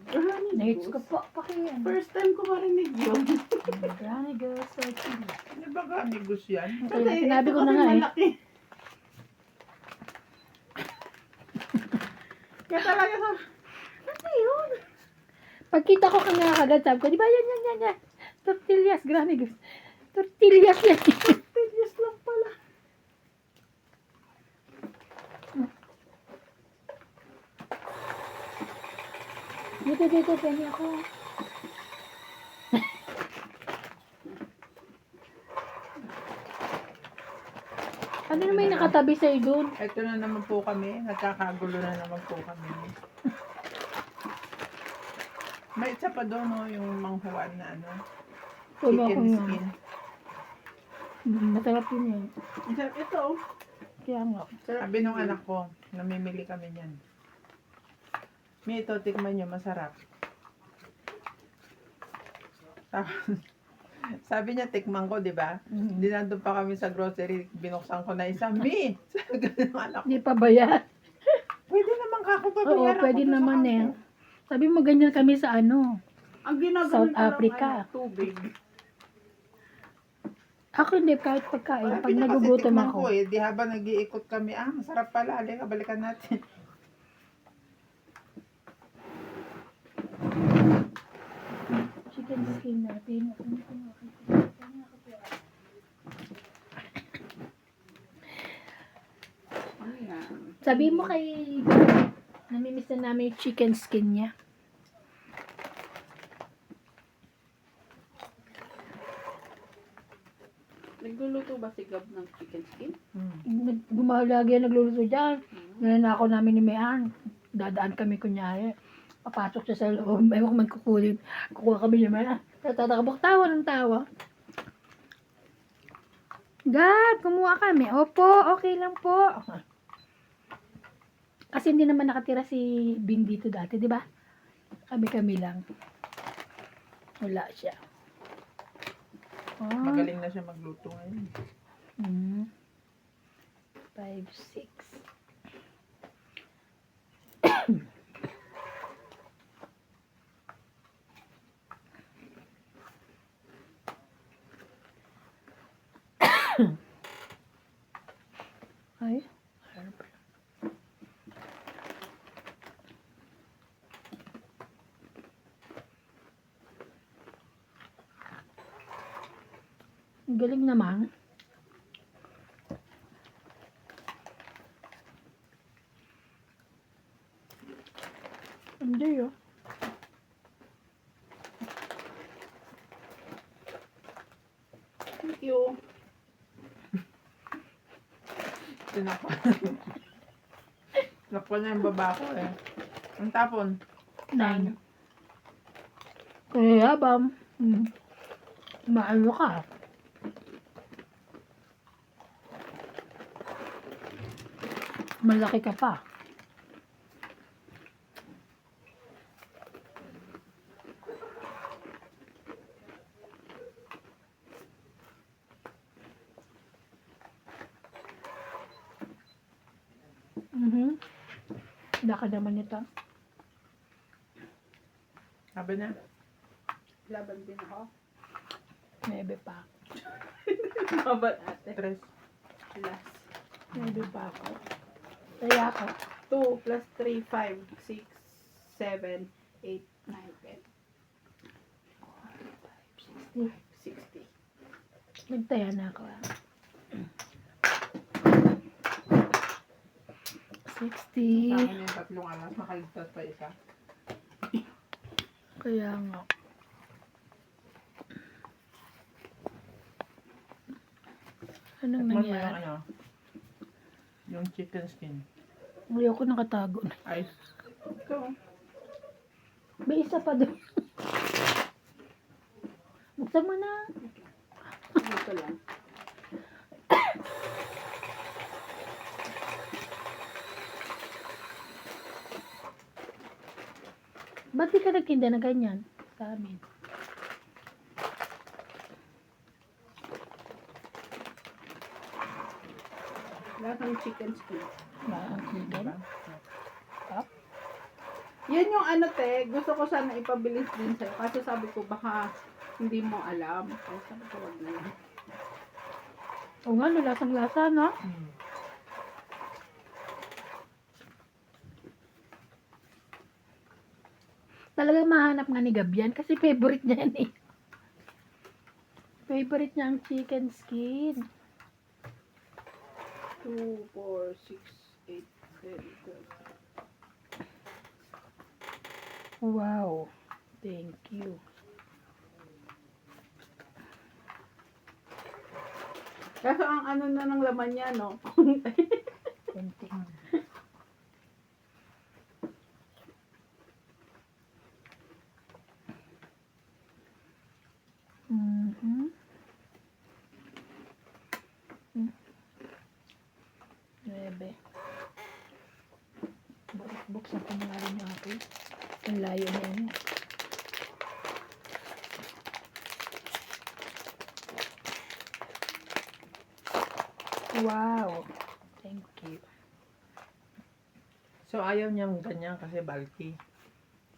Granny Nerds ko Goose. po. Pakiyan. First time ko marinig yun. Granny girl, so cute. Di ba ganigos yan? Okay, sinabi ko na nga eh. Malaki. Kaya talaga sabi, ano yun? Pagkita ko kanya kagad, sabi ko, di ba yan. Tortillas, grabe guys. Tortillas yan. Tedious lang pala. Dito, penny ako. Ano naman yung nakatabi sa'yo doon? Ito na naman po kami. Nagkakagulo na naman po kami. May isa pa doon, no, yung manghuan na ano. Puno ako Chicken nga. skin. Masarap yun eh. Ito, Kaya nga. Sabi nung anak ko, namimili kami niyan. May ito, tikman nyo, masarap. Tapos, sabi niya, tikman ko, di ba? Mm. Di nandun pa kami sa grocery, binuksan ko na isa. Mi! Sabi ng anak ko, Hindi pa ba yan? pwede naman ka ako Oo, babayaran pwede ko doon sa naman eh. kanto." Sabi mo ganyan kami sa ano. ang ginagawa South Africa. tubig. Ako hindi, kahit pagkain. Sabi Pag niya kasi, nagugutom tikman ako. ko eh. Di habang nag-iikot kami, masarap pala. Halika, balikan natin. Chicken skin natin. Ano yan? Sabi mo kay... Namimiss na namin yung chicken skin niya. Nagluluto ba si Gab ng chicken skin? Gumahalagi yan nagluluto dyan. Nananakaw namin ni Mayan. Dadaan kami kunyari. Papasok siya sa loob. Ewan ko man kukunin. Kukuha kami ni Mayan. Tatakabok tawa ng tawa. Gab, kumuha kami. Opo, okay lang po. Kasi hindi naman nakatira si Bing dito dati, di ba? Kami lang. Wala siya. Ah. Magaling na siya magluto ngayon. 5, 6. Ay, ano pala? Ang galing naman. Hindi oh. Thank you. Tinakpan. Tinakpan niya yung baba ko eh. Ang tapon. 9. Kaya bam. Maano ka? Malaki ka pa. Laka naman ito. Sabi niya, Laban din ako. Maybe pa. Laban ate. tres. Last. Maybe pa ako. Kaya ako. 2 plus 3, 5, 6, 7, 8, 9, 10, 60. Nagtaya na ako. 60. Sa akin yung tatlong alas, makaligtas pa isa. Kaya nga. Anong Tikman mo yung nangyari? ano, yung chicken skin. Ayoko nakatago na. Ay, Ito. May isa pa doon. Buksan mo na. Ito lang. Ba't di ka nagtinda na ganyan sa amin? Lahat ng chicken skin. Ang tinda. diba? Yan yung ano te, gusto ko sana ipabilis din sa'yo. Kasi sabi ko baka hindi mo alam. Kaya sabi ko wag na lang. O nga, no, lasang-lasa, no? Talagang mahanap nga ni Gab yan kasi favorite niya yan eh. Favorite niya ang chicken skin. 2, 4, 6, 8, 10, 12. Wow. Thank you. Kaso ang ano na ng laman niya, no? Konti. Mhm. Bebe. Buksan ko na nga rin yung akin. Ang layo niya niya. Wow. Thank you. So, ayaw niyang ganyan kasi bulky.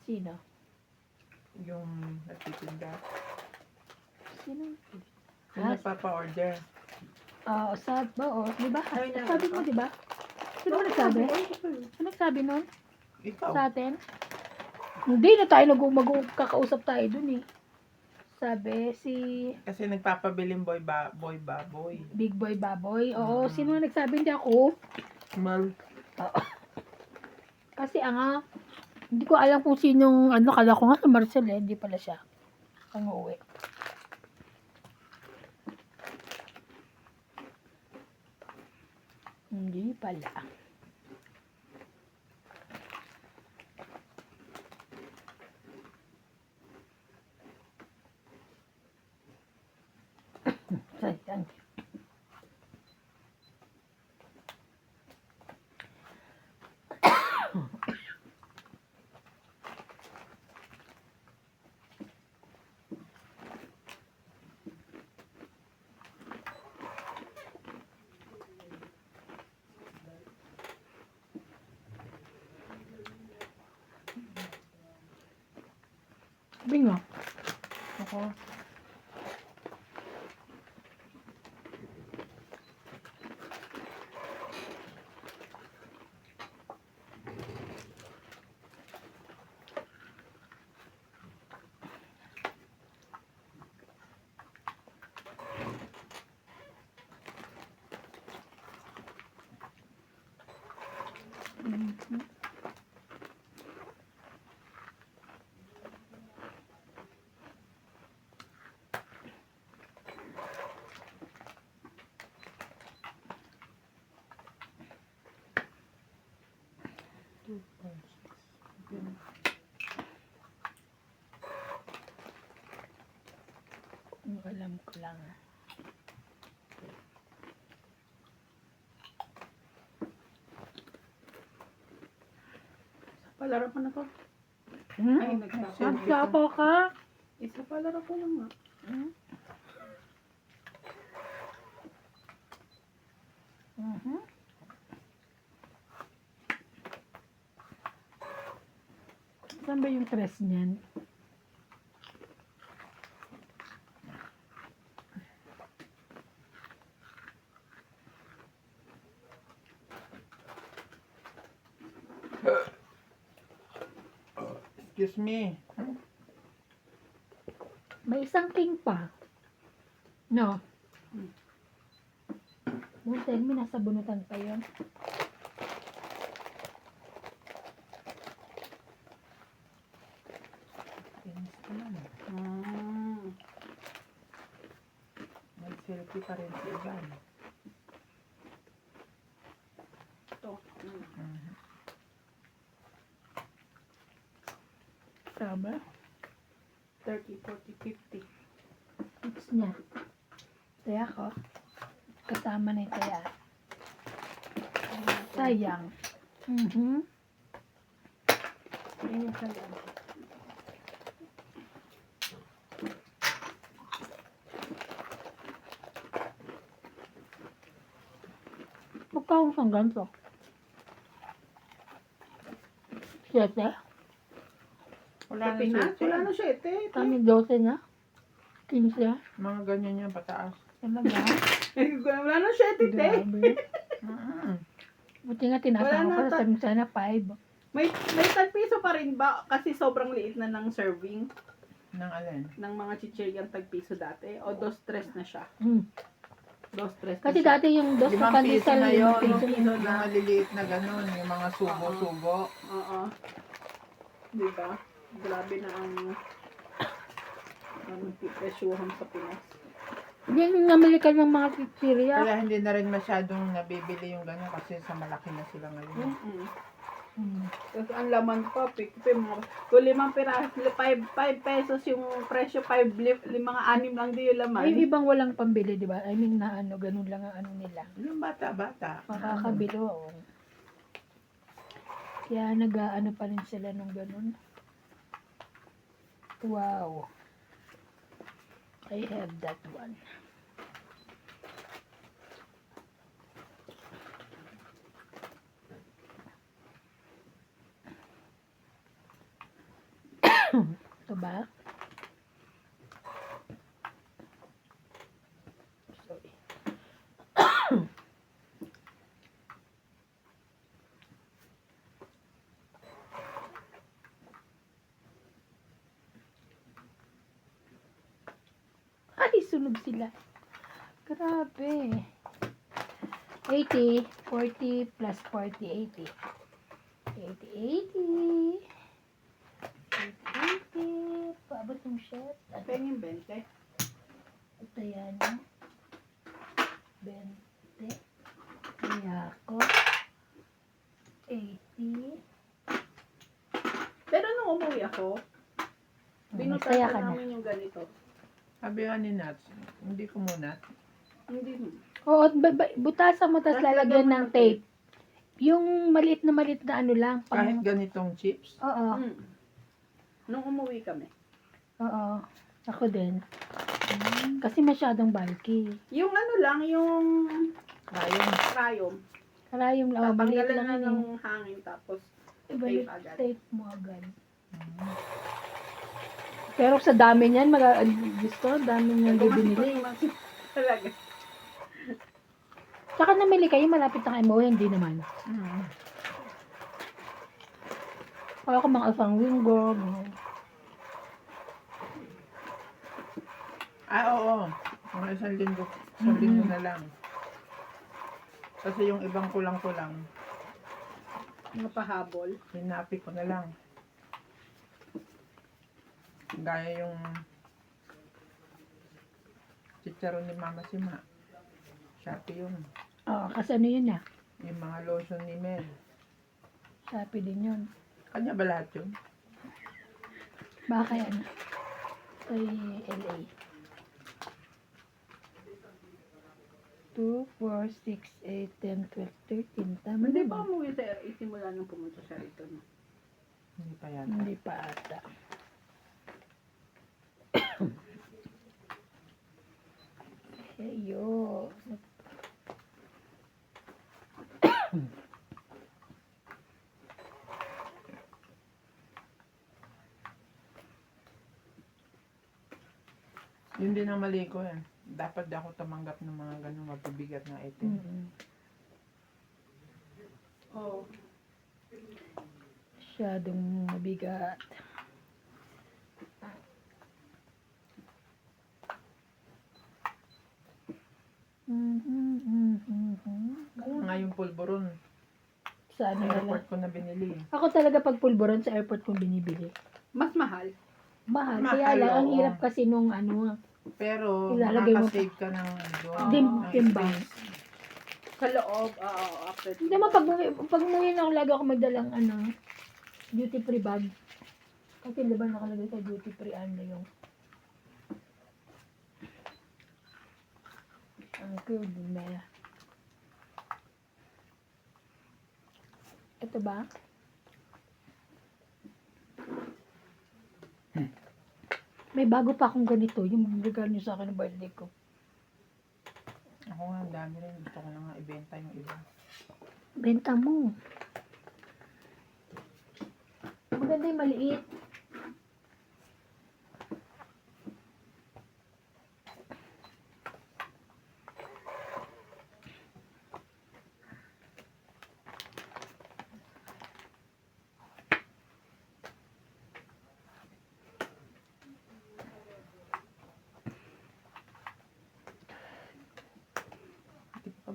Sino? Yung nagtitinda. Sino? Yung Ah, nagpapa-order. sad ba? Oh, di ba? Ay, na- Sabi mo, di ba? Sino ba nagsabi? Ano nagsabi nun? Ikaw. Sa atin? Hindi na tayo kakausap tayo dun eh. Sabi, si Kasi nagpapabiling boy. Big Boy Baboy. Oo, sino na nagsabi? Hindi ako. Mal. Kasi hindi ko alam kung sinong, kala ko nga si Marcel eh. Hindi pala siya. Ang uuwi. Hindi pala. Sayang. Bingo. Ako. Mhm. Ang alam ko lang. Palaro ko na to. Hmm? Ay, nagsasabi. Nagsapo ka? Isa palaro ko lang nga. Mhm. Saan ba yung tres niyan? Excuse me. May isang king pa. No. Buntay mo, nasa bunutan pa yun. Tinis ko lang. Ah. Nag-selfie pa rin si Ivan. Ito. Tama. 30, 40, 50. Tips niya. Taya ko. Kasama na yung taya. Sayang. Mhm. Yan yung sayang. Magkakong sang ganito. 7. Wala Sa na Pinas? siya. Wala na siya ito. Kami 12 na. 15. Mga ganyan yan pataas. Talaga. Wala na siya ito. Grabe. Mm. Buti nga tinatawa Wala ko. na Sabi ko sana 5. May tagpiso pa rin ba? Kasi sobrang liit na ng serving Nang alin? ng mga chichiryang tagpiso dati. O 2-3 na siya. Mm. 2-3 Kasi na siya. dati yung dos na 5 piso pandesal, na 5 yun. piso Yung na. piso Yung maliliit na ganun, yung mga subo-subo. Oo. Diba? Grabe na ang presyuhan sa Pinas. Yung namili ka ng mga chichirya. Kaya hindi na rin masyadong nabibili yung ganun kasi sa malaki na sila ngayon. Mm-mm. Mm. Kasi ang laman pa, pikpi mga, kung 5 piraso, 5 pesos yung presyo, 5, mga 6 lang din yung laman. Ay, yung ibang walang pambili, di ba? I mean, na ano, ganun lang ang ano nila. Yung bata-bata. Makakabilo, oh. Kaya nag-ano pa rin sila nung ganun. Wow. I have that one. Ito ba? Sorry. Ay, sunog sila. Grabe. 80, 40 plus 40, 80. 80, 80. 80. Paabot yung shirt. At Pengin 20. ito yan. 20. Kaya ako. 80. Pero nung umuwi ako, binutasan Masaya ka na. namin yung ganito. Sabi nga ni Nats, hindi ko muna. Hindi. Oo, butasan mo, tapos Tas lalagyan lagyan mo ng ng tape. Yung maliit na ano lang. Kahit ganitong chips. Oo, Mm. Nung umuwi kami. oo. Ako din. Kasi masyadong bulky. Yung ano lang, yung Ayun. rayom. Karayom lang, maliit Tatanggalan lang na yun. ng hangin tapos Ibalik tape agad. tape mo agad. Pero sa dami niyan, Diyos ko, dami niyan bibinili. Talaga. Tsaka namili kayo, malapit na kayo mo, hindi naman. Mm. Kaya ko mga isang linggo. Ganun. Oo. Mga isang linggo. Isang linggo na lang. Kasi yung ibang kulang-kulang, Mga pahabol. hinapi ko na lang. Gaya yung chicharon ni Mama Sima. Shopee yun. Oo, kasi ano yun ah. Yung mga lotion ni Mel. Shopee din yun. Kanya ba lahat yun? Baka yan. Kay LA. 2, 4, 6, 8, 10, 12, 13. Tama Hindi na ba ba? umuwi sa RA simula nung pumunta siya rito? No? Hindi pa yata. Hindi pa ata. Heyo. Yun din ang mali ko eh. Dapat di ako tumanggap ng mga ganun mabibigat na item. Mm-mm. Oo. Masyadong mabigat. Kaya nga yung pulburon, Sa sa ano na lang. airport ko na binili. Ako talaga pag pulburon sa airport kong binibili. Mas mahal. Mahal. Mahal, Kaya lang, ang oo. hirap kasi nung ano, Pero Ilalagay mo makakasave ka ng doon. Dim- ng timbang. space. Sa loob, after Hindi naman pag umuwi na ako, lagi ako magdalang ano, duty free bag. Kasi di ba nakalagay sa duty free ano yung ang good na. Ito ba? May bago pa akong ganito, yung regalo niyo sa akin ng birthday ko. Ako nga, ang dami rin. Gusto ko na nga ibenta yung iba. Benta mo. Maganda yung maliit.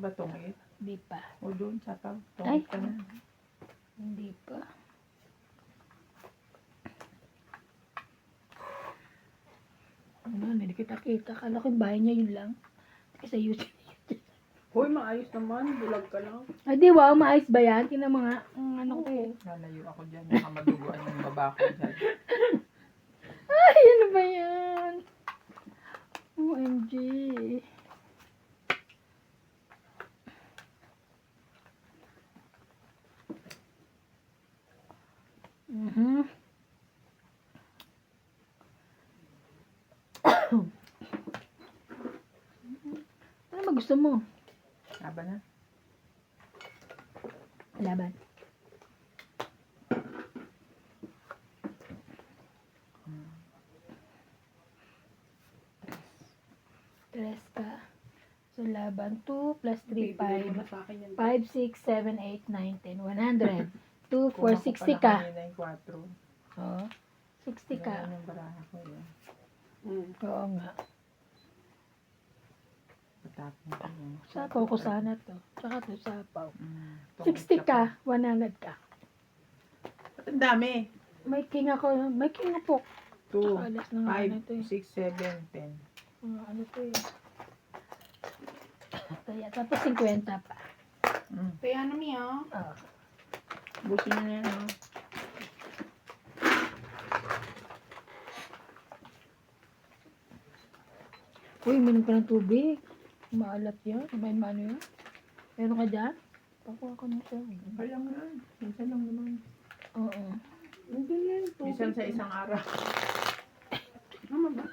ba tungit? Di pa. O doon, sapaw. Ay. Tungit ka na. Hindi pa. Ano, hindi kita-kita. Kala ko yung bahay niya yun lang. Kasi YouTube. Hoy, maayos naman. Bulag ka lang. Ay, di wow, maayos ba yan? Tingnan mga, ano ko eh. Lalayo ako dyan. Baka maduguan yung baba ko dyan. Ay, ano ba yan? OMG. Mhm. Ano ba gusto mo? Aba na. Laban. Tres ka. So, laban 2 plus 3, Bibigay mo 5. na sa akin yan. 5, 6, 7, 8, 9, 10, 100. 2, 4, Kuha ko 60 pala ka. kanina yung 4. Oo. 60 ka. Ganyan yung baraha ko yan. Oo nga. Patapon ko yun. Sapaw ko sana to. Tsaka to sapaw. Tungit 60 ka. 100 ka. Ba't ang dami? May king ako. May king po. 2, Alas na nga na to 5, eh. 6, 7, 10. Ano to eh. Kaya, tapos 50 pa. Kaya na Mia. Oh. Busin nyo na yan, oh. Uy, minom ka ng tubig. Maalat yan. May mano yan. Meron ka dyan? Pakuha ko na siya. Kaya nga. Minsan lang naman. Oo. Hindi yan. Minsan sa isang araw. Mama ba?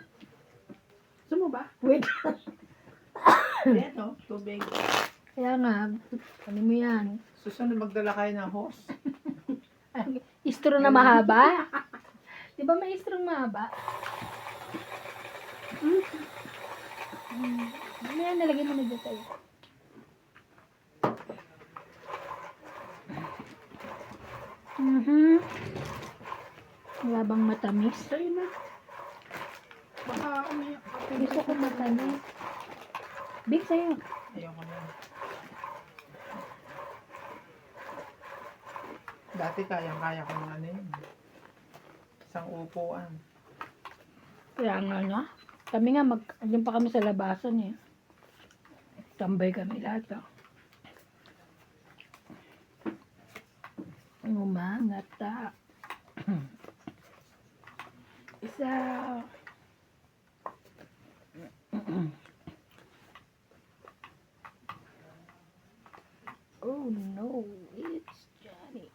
Gusto mo ba? Wait. Ayan, oh. Tubig. Kaya nga, ano mo yan? Susunod magdala kayo ng hose. Istro na mahaba? Di ba may istro mahaba? Ano yan? Nalagay mo na dyan tayo. Wala bang matamis? Sa'yo na. Baka umiyak ka. Gusto ko matamis. Big sa'yo. Ayoko na. Dati kayang-kaya ko ng ano yun. Isang upuan. Kaya nga no? Kami nga, andun pa kami sa labasan eh. Tambay kami lahat oh. Umangata. Isa. Oh no, it's Johnny.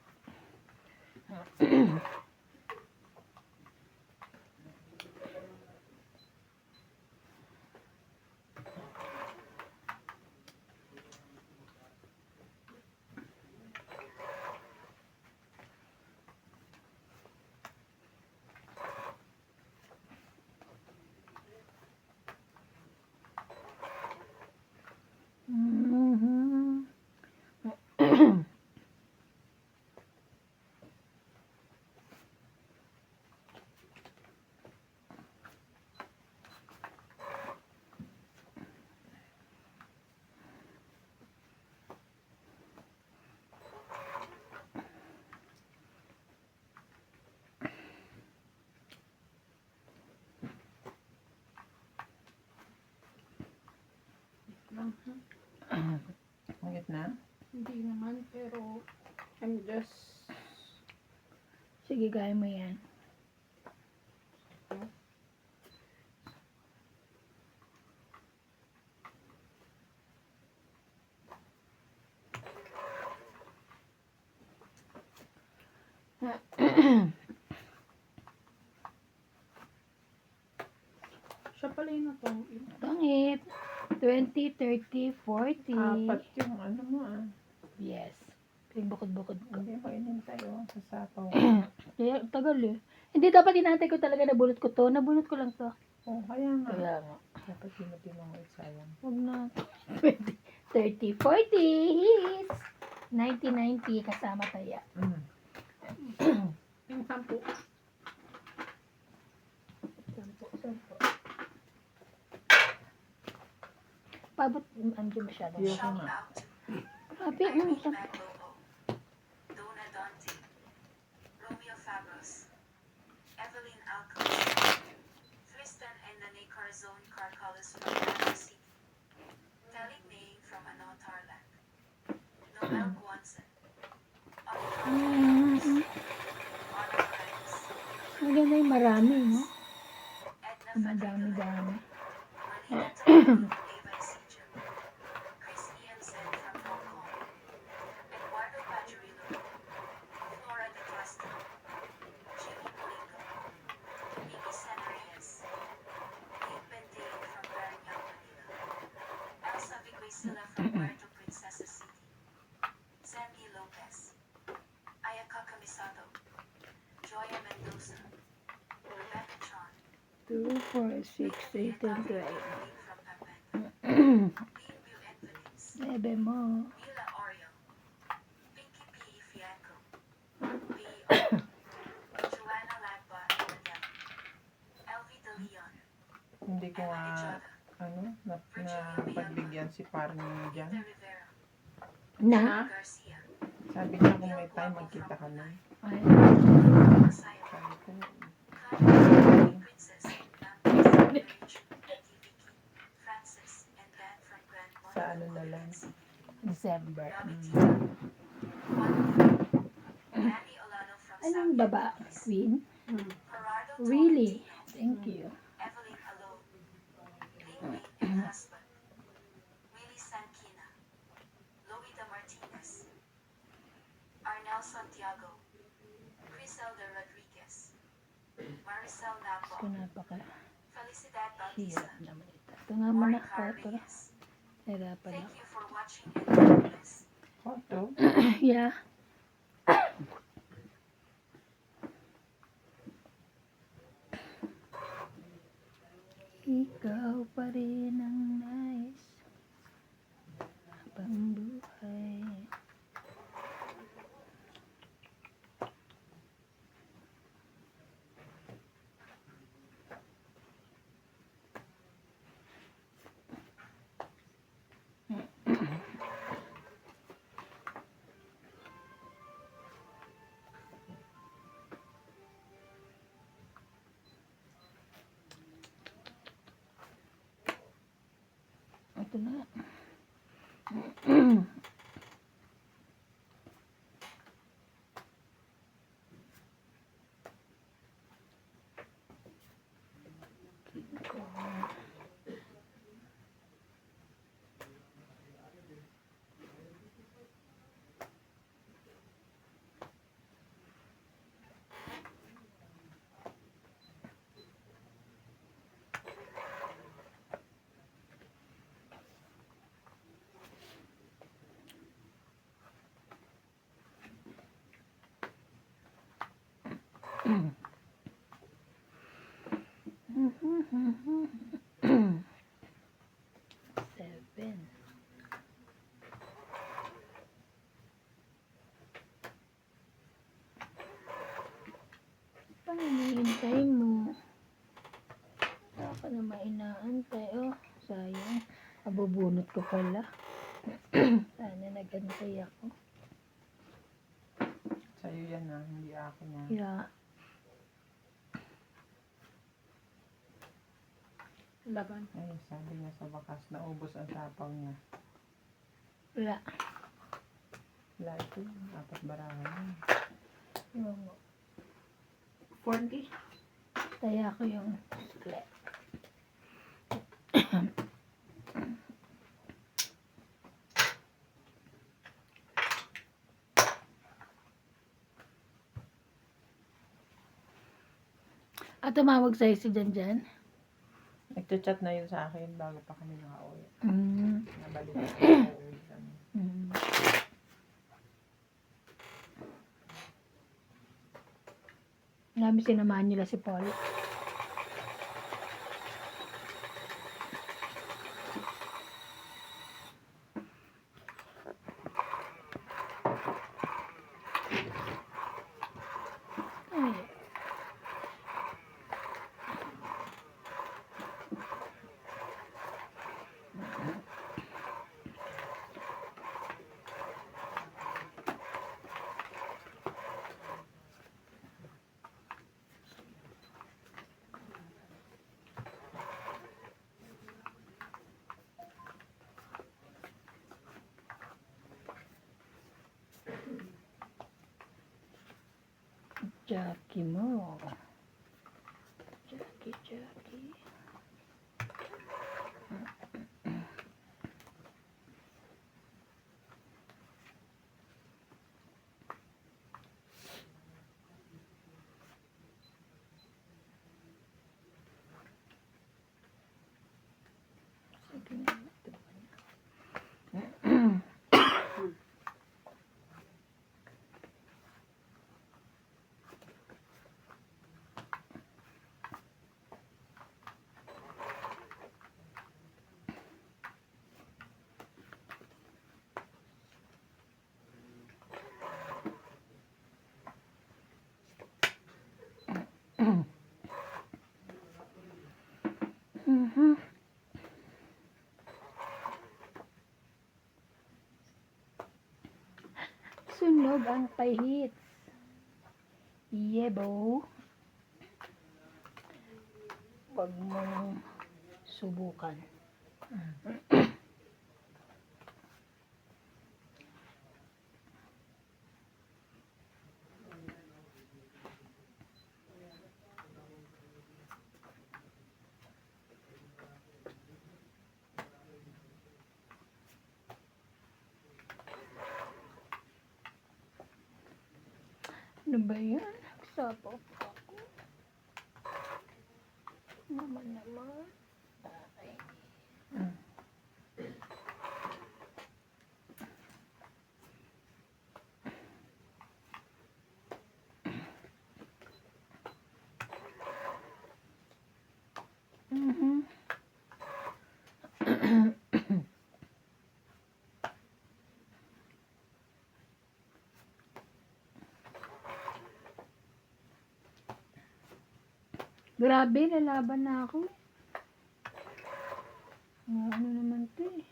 Ang na? Hindi naman, pero I'm just... Sige, gaya mo yan. Siya pala yung natong. Tangit. 20, 30, 40. Apat yung ano mo ah. Yes. Bukod-bukod ko. Hindi ko inintay oh. Sa sapaw. Kaya, tagal eh. Hindi dapat inantay ko talaga, nabunot ko to. Nabunot ko lang to. Oh, kaya nga. Kaya nga. Dapat tinutino ko sayang. Huwag na. 20, 30, 40. Hits. 90, 90 kasama taya. Yung 10. Sampo. paabot. Andiyan masyado. Ayoko nga. Grabe, ang sarap. Donna Dante, Romeo Fabros, Evelyn Alcos, Tristan and Nane Carzon Carcalos from Baguio City, Telly May from Ano Tarlac, Noel Guanzon, Mm. Anna Reyes, Maganda yung marami, no? Edna Madami-dami. Malina Tawani, Ava Isidro, Chris Ian Sen from Hong Kong, Eduardo Padrino, Flora de Castro, Jimmy Polingo, Miki San Reyes, Dave Bendayan from Parañaque, Manila, Elsa Viguisila from Puerto Princesa City, Sandy Lopez, Ayaka Kamisato, Joya Mendoza, Rebecca Chan, 2, 4, 6, 8, and 12. from Pampanga, Liu Edmonds, Bebe mo. Mila Oreo, Pinky P. Ifianco, B.O., Joanna Lagba, Manila, LV De Leon, Hindi ko Emma nga, Ejada, na pagbigyan si parang dyan. Rita Rivera, Na? Garcia, Sabi niya kung may time, magkita kami. Ay, Masaya, Sabi ko, Kanye, Princess, Baptist, Vicky, Francis, and Dan from Grand sa ano na lang. December. Robbie Tita, Juan, Manny Olano from Anong South baba? Philippines, Queen? Gerardo Really? Tolentino, Thank you. Evelyn Alone, Ling Ling and husband, Willie Sankina, Loida Martinez, Arnel Santiago, Criselda Rodriguez, Maricel Gusto Napo, napaka Felicidad hirap Bautista, naman ito. Ito nga muna Mori ako. Ito. Reyes. Hirapan Thank ako. you for watching and God bless. Photo? Yeah. Ikaw pa rin ang nais habang buhay. Ito na. Seven. Pang hinihintay mo? Ako naman inaantay. Oh, sayang. Abubunot ko pala. Sana nagantay ako. Sa'yo yan hindi akin na. Yeah. Laban. Ay, sabi niya sa wakas, naubos ang sapaw niya. Wala. Wala ito, 4 barahan. Yung 40. taya ko yung split. At tumawag sa'yo si Janjan? Nagchat-chat na yun sa akin bago pa kami nakauwi. Nabalik ko uuwi kami. Marami sinamahan nila si Paul. Ay. Jackie mo. Jackie. Sige na. Sunog ang pahit. Yebo. Huwag mo nang subukan. Ano ba yan? Nagsapaw pa ako. Naman. Okay. Grabe, lalaban na ako. Ano naman to eh.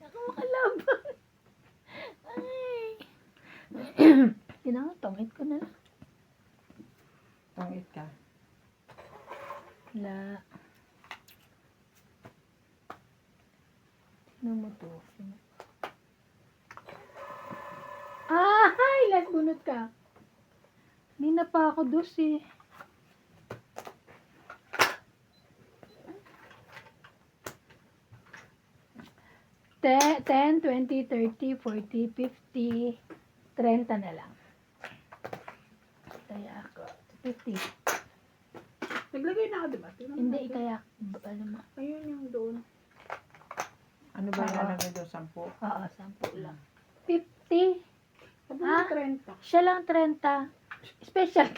Nakamakalaban. Ay. Tongit ko na lang. Tungit ka. Wala. Tignan mo to. Ay! Last bunot ka. Hindi na pa ako dos eh. Te- 10, 20, 30, 40, 50, 30 na lang. Kaya ako. 50. Naglagay na ako, diba? Tingnan mo Hindi, natin. kaya, ano mo. Ayun yung doon. Ano ba Oo. ilalagay doon? 10? Oo, 10 lang. 50. Sabi Ah? mo 30. Siya lang 30. Special.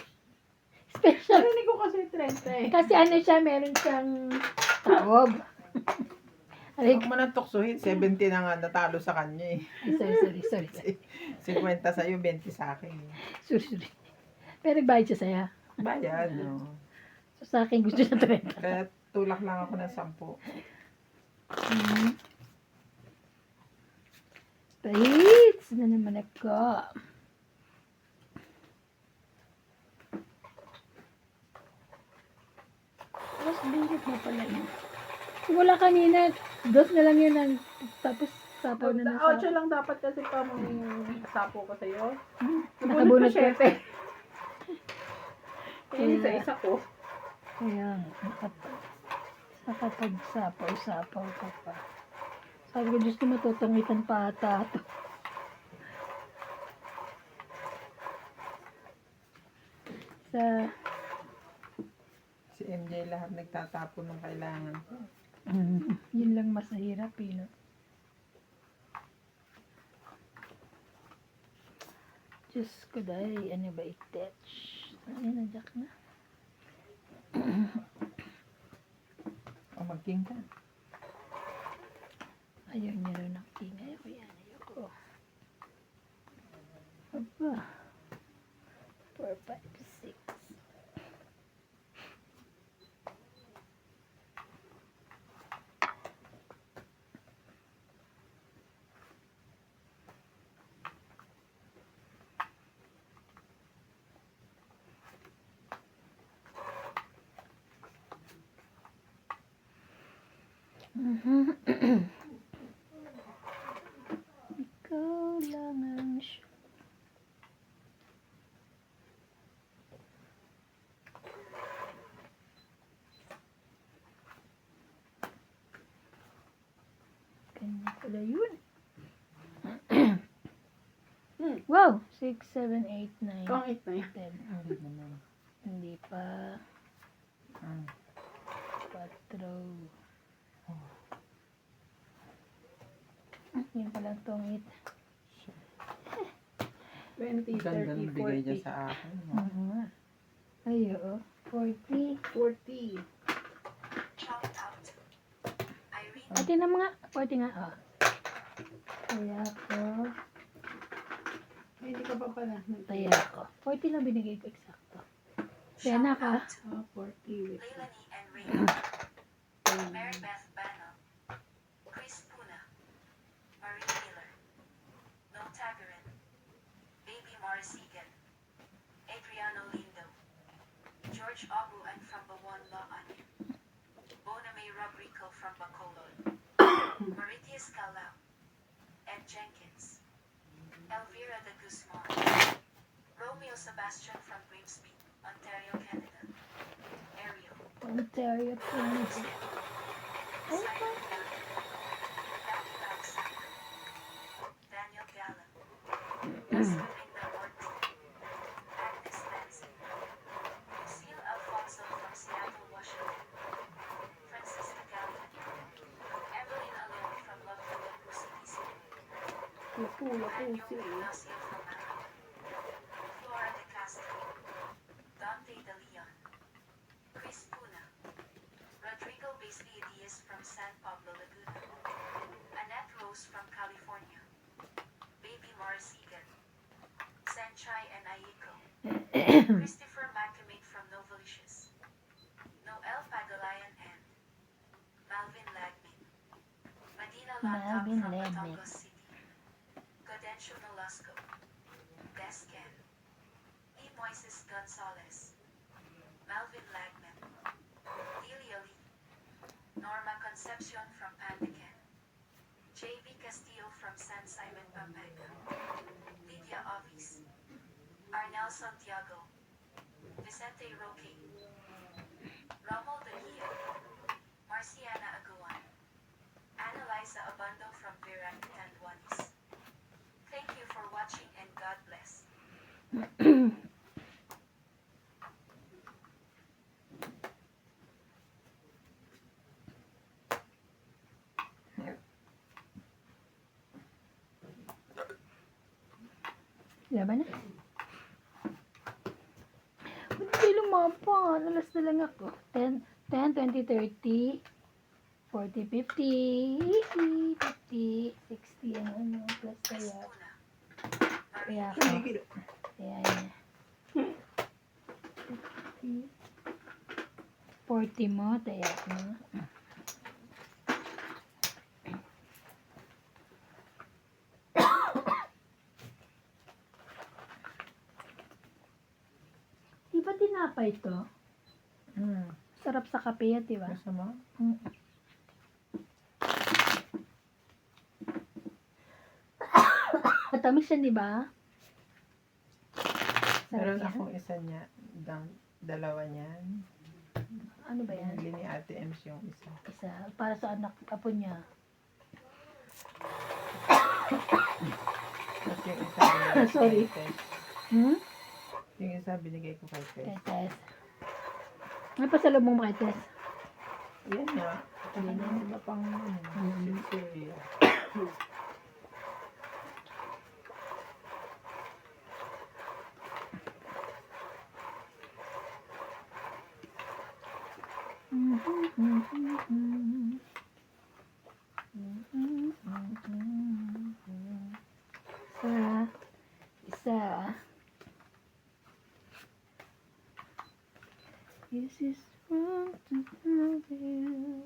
Special. Narinig ko kasi 30 eh. Kasi ano siya, meron siyang tawag. Aray, Huwag mo nang tuksuhin. 70 na nga natalo sa kanya eh. sorry. 50 sa'yo, 20 sa akin. Sorry. Pero nagbayad siya saya. Bayad, no? So, sa akin gusto niya 30. Kaya tulak lang ako ng 10. Paits na naman ako. Mas bigat na pala yun. Wala kanina. Dos na lang yun. Tapos sapaw na nasa. 8 lang dapat kasi pa sapo ko sa'yo. Nakabunot ko ka. 7. Eh, isa-isa ko. Kaya nakapagsapaw-sapaw ka pa. Sabi ko, Diyos ko, matutungitan pa ata ito. Sa, Si MJ lahat nagtatapon ng kailangan. yun lang mas nahirap eh, no? Diyos ko, dahil ano ba i-touch? Ano na, Jack na? O mag-king ka. Ayaw niya rin ng king. Ayaw ko yan. Ayaw ko. Aba. 4, 5, 6. Ikaw lang ang kanya pala yun. Wow! 6, 7, 8, 9, Kung 8 na yan. 10. Hindi pa. 4. Yun pa lang tong 8. 20, Ganda 30, ng bigay niya 40. sa akin. No? Ay, oo. 40. 40. Ate na mga 40 nga. Oh. Kaya ko. Ay, hindi ka pa pala. Kaya ko. 40 lang binigay ko eksakto. Kaya na ka. 40. Wait. Leilani and Raymond, Mary Beth Bano, Chris Puna, Marie Miller, No Tagarin, Baby Morisigan, Adriano Lindo, George Obu and from Bawan Laan, Bona May Robrico from Bacolod, Mauritius Calao, Ed Jenkins, Elvira de Guzman, Romeo Sebastian from Grimsby, Ontario, Canada, Ariel, Ontario, Canada. Simon Gallen, Becky Baxter, Daniel Gallen, Escalinda Ortiz, Agnes Benson, Lucille Alfonso from Seattle, Washington, Francisca Gallion, Evelyn Alone from Loveland, City, Lapu, Antonio sila. Ignacio from Manila, Flora de Castro, Dante de Leon, Chris Puna, Rodrigo Beasley Diaz from San Pablo, Laguna, Annette Rose from California, Baby Morisigan, Senchai and Ayiko, Christopher Macamate from Novalicious, Noel Pagalayan and Malvin Lagmin, Medina Laptop Malvin from Lagmin. Batangas City, Gadencio Nolasco, Descan, E. Moises Gonzalez, Melvin Lagman, Delia Lee, Norma Concepcion from Pandacan, J.V. Castillo from San Simon, Pampanga, Lydia Ovis, Arnel Santiago, Vicente Roque, Rommel Dahia, Marciana Aguan, Annalisa Abando from Virac, Tanduanis. Thank you for watching and God bless. Laban na. Hindi lumapa. Nalas na lang ako. 10, 20, 30, 40, 50, 50, 60, ano, plus Chris kaya. Puna, Kaya Marie ako. Hindi, Kaya yan. 40 mo, tayak mo. Di ba tinapay to? Sarap sa kape yan, di ba? Masama? Matamis yan, di ba? Sarap Meron yan. akong isa niya, dalawa niyan. Ano ba yan? Bili ni Ate Ems yung isa. Isa. Para sa anak, apo niya. Tapos yung isa binigay ko Sorry. kay Tess. Hmm? Yung isa binigay ko kay Tess. Kay Tess. May pasalubong mo kay Tess? Yan nga. Yan na. Iba pang sili. Isa. This is wrong to love you.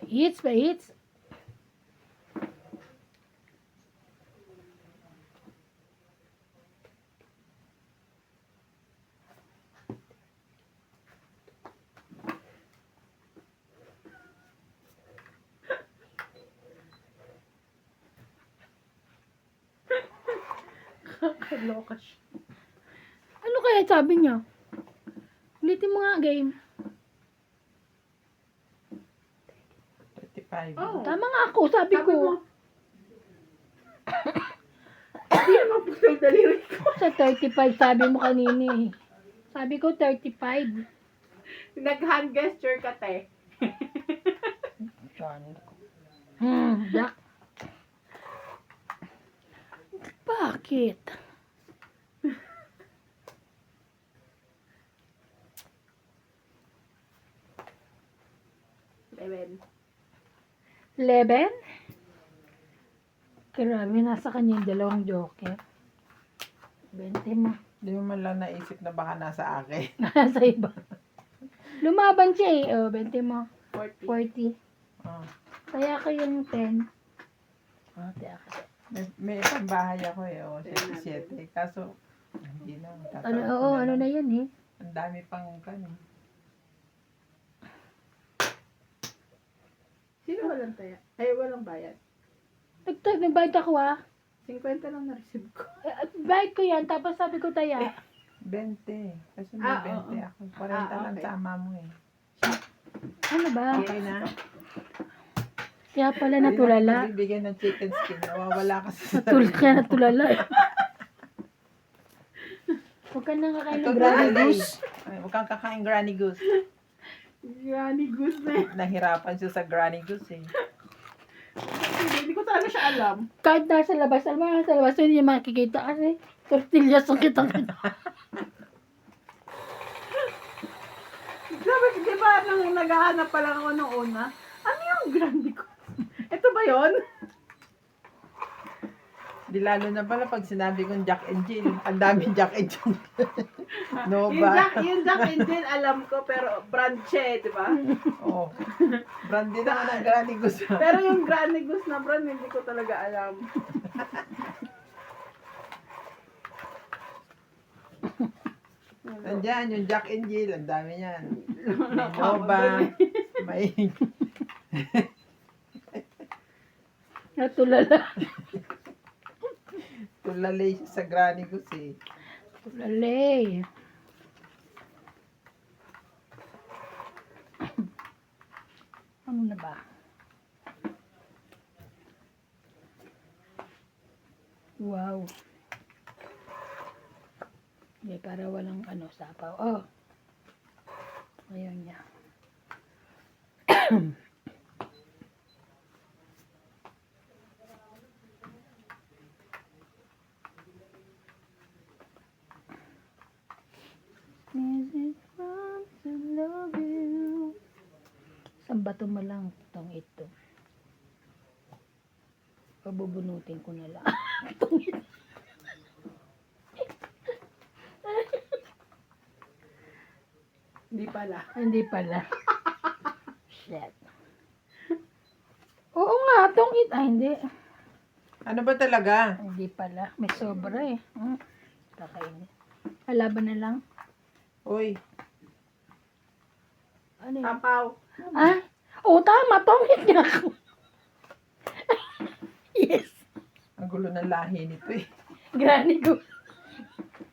Eats. Loka siya. Ano kaya sabi niya? Ulitin mo nga game. 35. Oh. Tama nga ako, sabi Sabi mo, ko. hindi naman putol daliri ko. Sa 35 sabi mo kanina eh. Sabi ko 35. Nag-hand gesture ka, te. Jack. Bakit? Eleven. 11? Grabe, nasa kanya yung dalawang joker. 20 mo. Hindi mo man lang naisip na baka nasa akin. Nasa iba. Lumaban siya eh. Oh, 20 mo. 40. 40. Oh. Kaya ko yung 10. Oh, tiyak. May pambahay ako eh. Oh, 7. Kaso, hindi na. Ano, oo, ano na yan eh. Ang dami pang kanin. Sino walang taya? Ay, walang bayad. Nagbayad ako ah. 50 lang na-receive ko. Bayad ko yan, tapos sabi ko taya. 20. Kasi may Ah, 20 oo. ako. 40 lang okay. tama mo eh. Ano ba? Okay na. Kaya pala natulala. Bibigyan ng chicken skin. Nawawala kasi sa Kaya natulala eh. Huwag ka nang kakain ng Ito Granny talaga Goose. Ay, huwag kang kakain Granny Goose. Granny Goose na eh. Nahirapan siya sa Granny Goose eh. Hindi ko talaga siya alam. Kahit nasa labas, alam mo, nasa labas, hindi niya makikita kasi tortillas ang kitang-kita. Grabe, di ba nang naghahanap pa lang ako nung una? Ano yung Granny Goose? Ito ba yon? Di lalo na pala pag sinabi kong Jack and Jill. Ang daming Jack and Jill. Yung Jack and Jill alam ko, pero brand siya eh, di ba? Oo. Brand din naman ang Granny Goose. Pero yung Granny Goose na brand, hindi ko talaga alam. Nandiyan, yung Jack and Jill. Ang dami yan. May Nova. May... Natulala. Tulalay siya sa Granny Goose eh. Tulalay. Ano na ba? Wow. Hindi, para walang ano, sapaw. Oh. Ayun niya. Is it wrong to love you? Isang bato mo lang itong ito. Pabubunutin ko na lang. Itong ito. Hindi pala. Hindi pala. Shit. Oo nga, itong ito. Ay, hindi. Ano ba talaga? Hindi pala. May sobra eh. Kakainin. Alaban na lang. Uy, Ano yun? Tapaw. Ah? Oo, tama. Tongit niya ako. Yes. ang gulo ng lahi nito eh. Granny ko.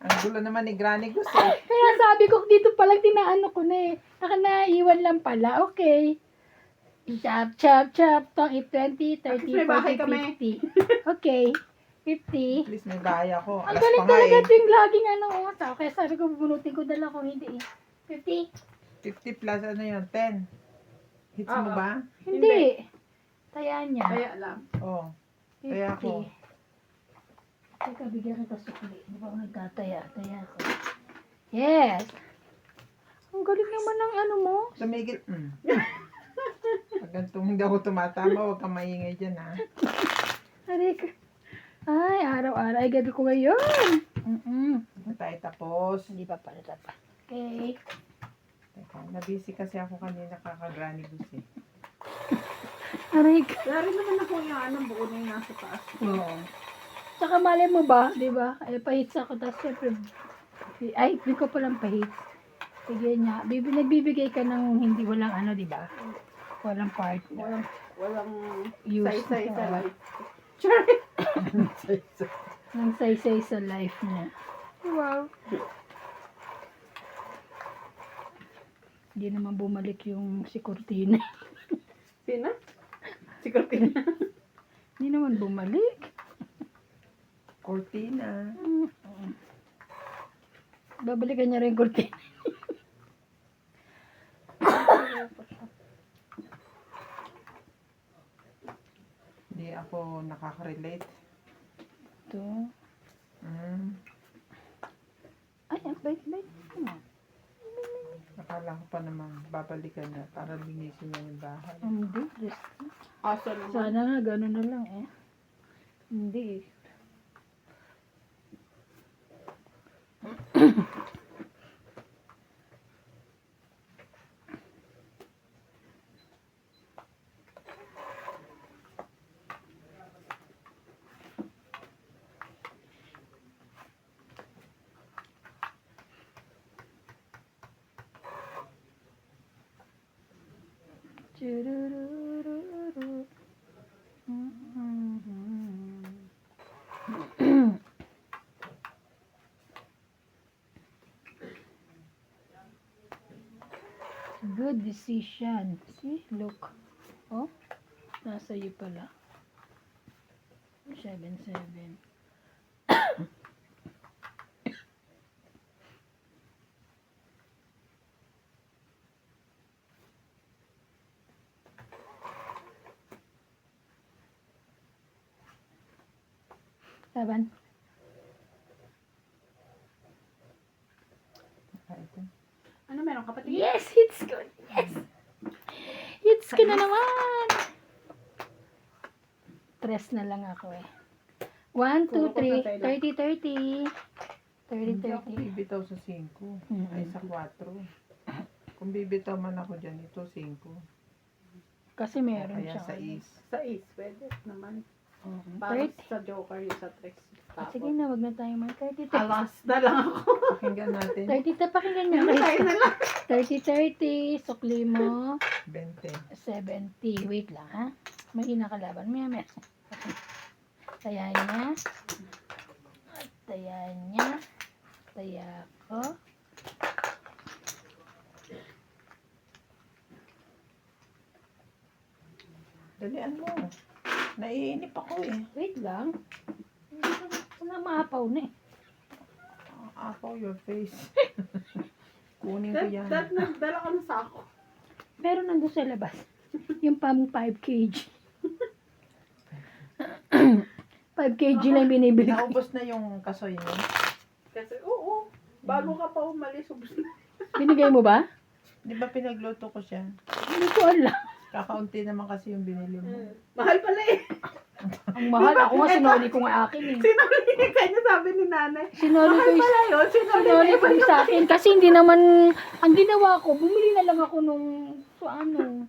Ang gulo naman ni Granny Goose eh. Kaya sabi ko, dito palang tinaano ko na eh. Naiwan lang pala. Okay. Chop, chop, chop. Tong 20, 30, May bahay 40, kami. 50. Okay. 50. At least may bahay ako. Ang Alas galing pa nga talaga eh. ito yung laging ano otaw. Kaya sabi ko, bubunutin ko dala ko. Hindi eh. 50? 50 plus ano yun? 10. Hits mo Oo. ba? Hindi. Taya niya. Kaya alam. Oo. 50. Kaya ako. Teka, bigyan kita sukli. Di ba ako nagtataya? Taya ko. Yes. Ang galing naman ng ano mo. Tumigil. Pag ganitong hindi ako tumatama, huwag kang maingay dyan ha. Arik. Ay, araw-araw. Ay, gabi ko ngayon. Hindi tayo tapos. Hindi pa pala tapa. Okay. Teka, nabisi kasi ako kanina kaka-Granny Goose eh. Arik. Kaya rin naman ako yung anong buo na yung nasa taas. Oo. Tsaka malay mo ba, di ba? Ay, pahits ako. Tapos syempre, ay, hindi ko palang pahits. Sige niya. Nagbibigay ka ng hindi walang ano, di ba? Walang partner. Walang Use. say-say sa life. Sure. Ang say-say sa life niya. Wow. Hindi naman bumalik yung si Cortina. Sino? Si Cortina. Hindi naman bumalik. Cortina. Babalikan niya rin Cortina. Hindi ako nakaka-relate. Ito. Mm. Ay, ang bait-bait. Akala ko pa naman babalikan na para linisin niya yung bahay. Hindi. Aso naman. Sana nga, gano'n na lang eh. Hindi eh. Chururururu. Good decision. See, look. Oh, nasa iyo pala. 7-7. Laban. Ano meron kapatid? Yes, hits ko. Yes. Hits ko na naman. Tres na lang ako eh. 1, 2, 3, 30, 30. 30, Hindi ako 30. bibitaw sa 5. Ay, sa 4. Kung bibitaw man ako dyan, ito 5. Kasi meron Kaya siya. sa is. Sa is, pwede naman. Mhm. Para 30. sa Joker yung sa Trex. Sige na, wag na tayo mag 30. Alas na lang ako. Pakinggan natin. 30 ta pakinggan niyo. Tayo na lang. 30, 30. Sukli mo. 20. 70. Wait lang ha. May kinakalaban. Maya. Tayan niya. Tayan niya. Taya ko. Dalian mo. Naiinip ako eh. Wait lang. Wala maapaw na eh. Apaw your face. Kunin ko yan. Nagdala ka ng sako. Meron nandun sa labas. Yung pang 5 kg. 5 kg lang binibili ko. Naubos na yung kasoy niyo. Kasi, oo. Bago ka pa umalis, ubus na. Binigay mo ba? Di ba pinagluto ko siya? Hindi ko alam. Kakaunti naman kasi yung binili mo. Mahal pala eh. Ang mahal. Ako nga sinoli ko nga akin eh. Sinuli kanya sabi ni nanay. Sinoli ko Mahal yung pala yun. sinoli ko yung sa akin. Kasi hindi naman, ang ginawa ko, bumili na lang ako nung, so ano.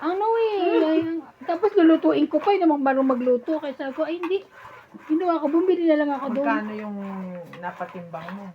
Ano eh. Tapos lulutuin ko pa. Yung namang marunong magluto. Kaya sabi ko, ay hindi. Ginawa ko, bumili na lang ako doon. Magkano yung napatimbang mo?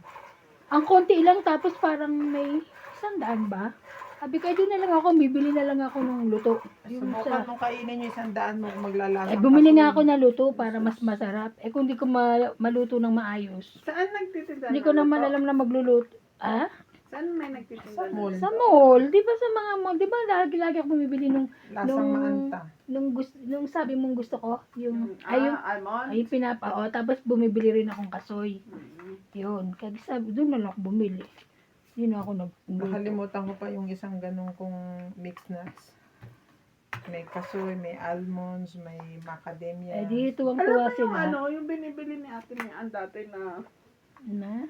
Ang konti lang, tapos parang may 100 ba? Sabi ko, doon na lang ako, bibili na lang ako ng luto. Yung Subukan sa, mong kainin yung 100 mo kung maglalasang eh, bumili kasoy. nga ako na luto para mas masarap. Eh, kung di ko maluto ng maayos, Saan nagtitinda? hindi ko naman alam na magluluto. Ah? Saan may nagtitinda? Sa mall. Sa mall. Di ba sa mga mall? Di ba lagi ako bumibili nung Lasang maanta. nung sabi mong gusto ko? Yung, ay, yung, Almond? ay, pinapa, tapos bumibili rin akong kasoy. Yun. Kaya sabi, doon na lang ako bumili. Yun na ako nagluto. Nakalimutan ko pa yung isang ganong kong mixed nuts. May kasoy, may almonds, may macadamia. Eh, di Alam tuwang-tuwa mo yung sila. ano, yung binibili ni ate Mian dati na Na?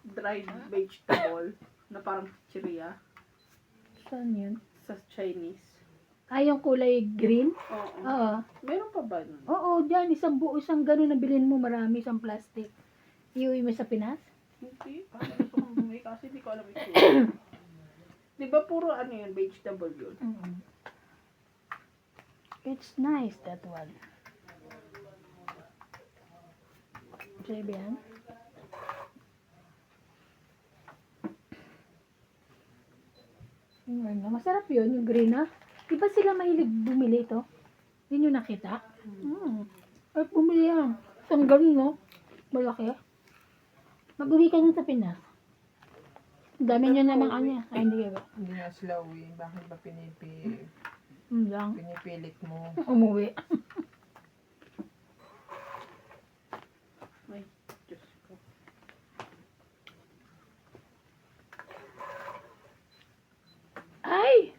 dried vegetable na parang chiria Saan yun? sa Chinese. Ay, yung kulay green? Oo. Oo. Meron pa ba nun? Oo, dyan. Isang buo, isang gano'n na bilhin mo. Marami, isang plastic. Iuwi mo sa Pinas? Hindi. Parang gusto kong bumili kasi hindi ko alam ito. Di ba puro ano yun, vegetable yun? It's nice, that one. Sabi yan? Masarap yun, yung green na. Di ba sila mahilig bumili ito? Hindi nyo nakita? Ay, bumili yan. Ang ganun, no? Malaki. Mag-uwi ka nun sa Pinas. Ang dami nyo namang anya. Ay, hindi ka ba? Hindi nga sila uwi. Bakit ba Lang. pinipilit mo? Umuwi. Ay, Diyos ko. Ay!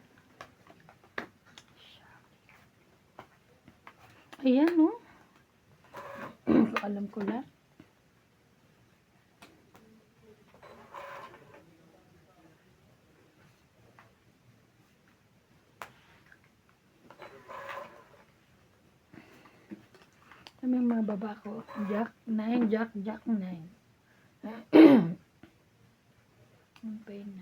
Ayan, no? Alam ko lang. Kami mga baba ko. Jack 9, Jack 9. Ang pay 9.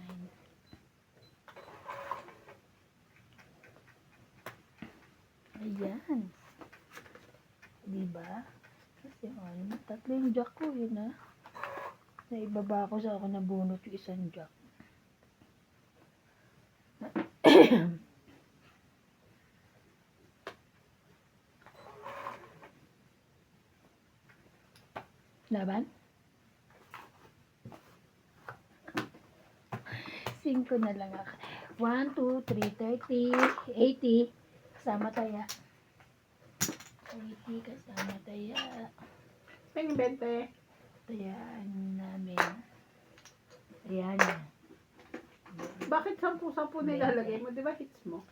Ayan. Diba? Kasi tatlo yung jack ko yun ha. Naibaba ko sa ako nabunot yung isang jack. Laban? 5 na lang ako. 1, 2, 3, 30, 80. Kasama taya. 80 kasama taya. Ping 20. Tayaan namin. Ayan. Bakit 10-10 nilalagay mo? Di ba hits mo?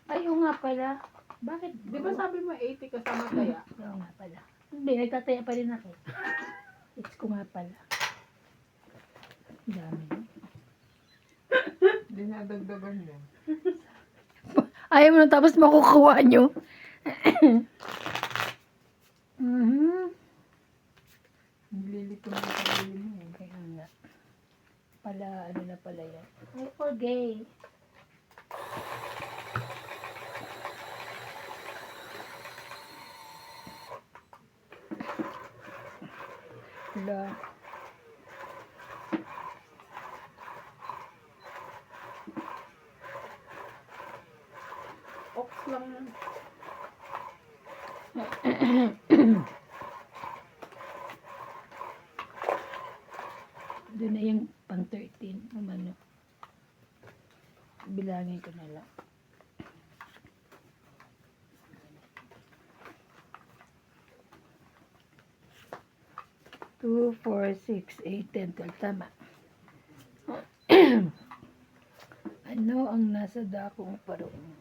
Ay, oo nga pala. Bakit? Di ba sabi mo 80 kasama taya? Oo nga pala. Hindi, nagtataya pa rin ako. It's ko nga pala. Dami. Dinadagdagan mo. Ayaw mo na tapos makukuha nyo. Nililito mo sa sarili mo eh. Kaya nga. Pala, ano na pala yan. Ay, for gay. Wala. Ox lang. Doon na yung pang 13. Umano. Bilangin ko na lang. 2, 4, 6, 8, 10, 12. Tama. Ano ang nasa dakong paroon?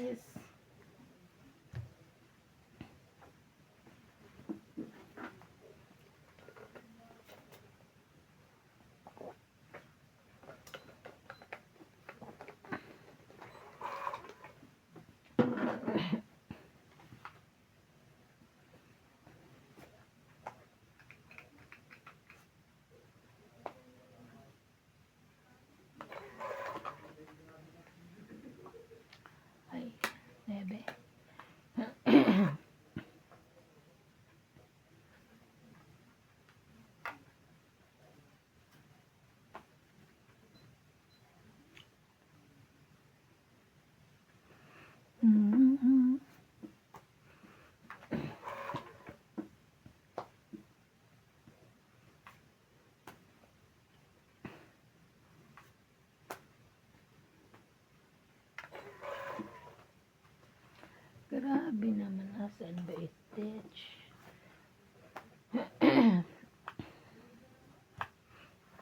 Yes. Ay, 9. Grabe naman. Asan ba itich?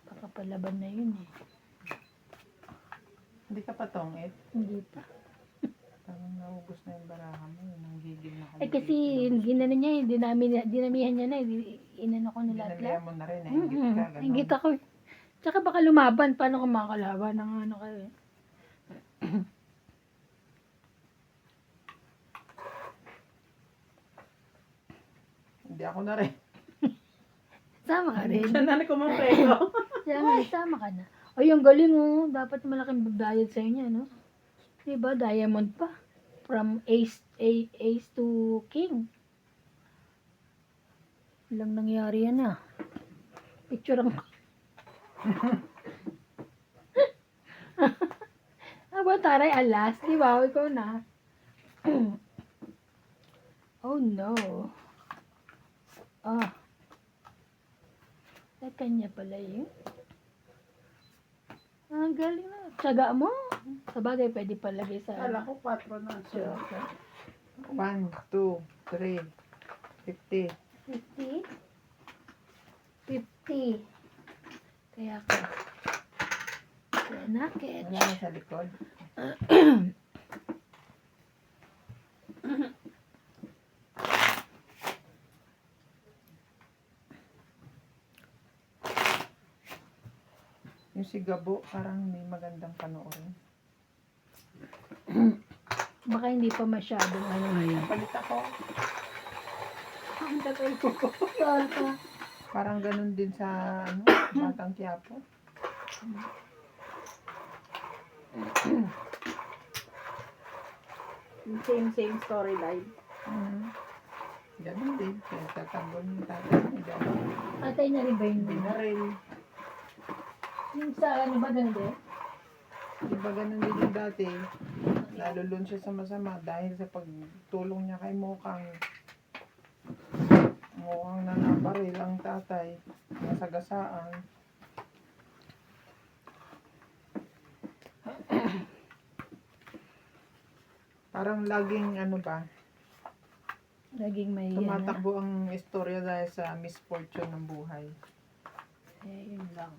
Baka palaban na yun eh. Hindi ka patongit. Hindi pa. Parang naubos na yung baraha mo. Nanggigil na ka. Eh kasi, ginano niya, dinamihan niya na. inano ko na lahat-lahat. Ginalian mo na rin, nainggit ka, ganun. Ingit ako eh. Tsaka baka lumaban. Paano kung makakalaban ng ano kayo? Hindi ako na rin. Sama ka rin. Siya na kumampreno. Sama ka na. O yung galing oh. Dapat malaking bayad sa inyo, no? Diba? Diamond pa. From ace to king. Walang nangyari yan ah. Picture ang... Aba, taray, alas. Di ba? Ikaw na. Oh no. Ah. Sa kanya pala yun. Ang galing na. Tsaga mo. Sabagay, pwede palagay sa... Kala ko 4 na siya. 1, 2, 3, 50. 50? 50. Kaya ka. Kaya nakit. Wala na sa likod. Yung si Gabo, parang may magandang panoorin. Baka hindi pa masyadong ano ngayon. Palit ako. Ang tatay ko. Saan ka? Parang ganun din sa ano, Batang Quiapo. Same storyline. Ganun din. Kaya tatanggol yung tatay niya. Ganun. Atay na rin ba yun? Binaril. Yung sa ano ba ganun din? Di ba ganun din yung dati? Nalulun siya sa masama dahil sa pagtulong niya kay Mokang. Mokang na nabaril ang tatay. Nasagasaan. Parang laging ano ba, Laging may yan. tumatakbo ang istorya dahil sa misfortune ng buhay. Eh, yun lang.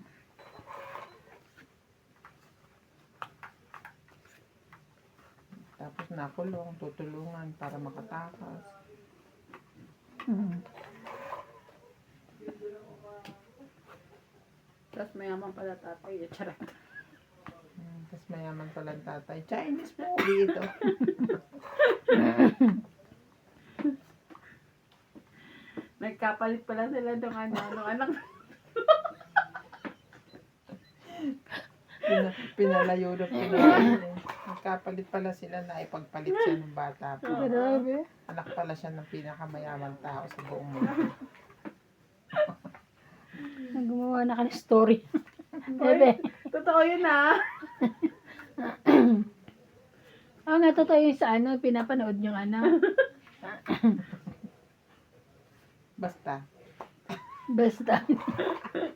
Tapos nakulong, tutulungan para makatakas. Tapos mayaman pala tatay. Charot. Tapos mayaman pala ang tatay. Chinese movie ito. Nagkapalit pala sila ng ano, anak. Pinalayo na pinalayo. Nagkapalit pala sila na ipagpalit siya ng bata po. Grabe. Anak pala siya ng pinakamayamang tao sa buong mundo. Gumawa na ka ng story. Bebe. Totoo yun ah. Oo nga, totoo yung sa ano, pinapanood yung ano. Basta. Basta.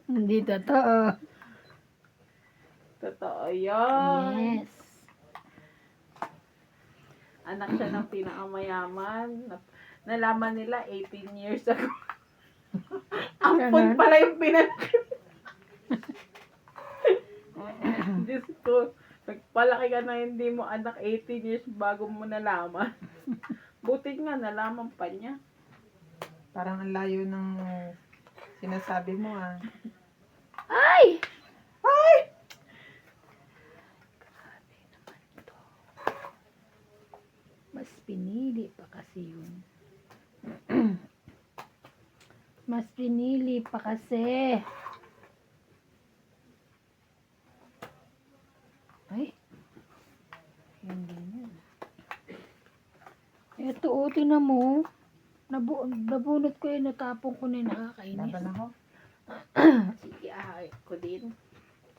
Hindi totoo. Totoo yun. Yes. Anak siya ng pinakamayaman. Nalaman nila 18 years ago. Ampun Ganon. pala yung Diyos ko. Nagpalaki ka na hindi mo anak 18 years bago mo nalaman. Buti nga nalaman pa niya. Parang ang layo ng sinasabi mo ah. Ay! Ay! Mas pinili pa kasi yun. Mas pinili pa kasi. Ay. Hindi na. Eto, o, tinan mo. Nabunot ko yun, natapong ko na yung nakakainis. Laban ako. Sige, ko din.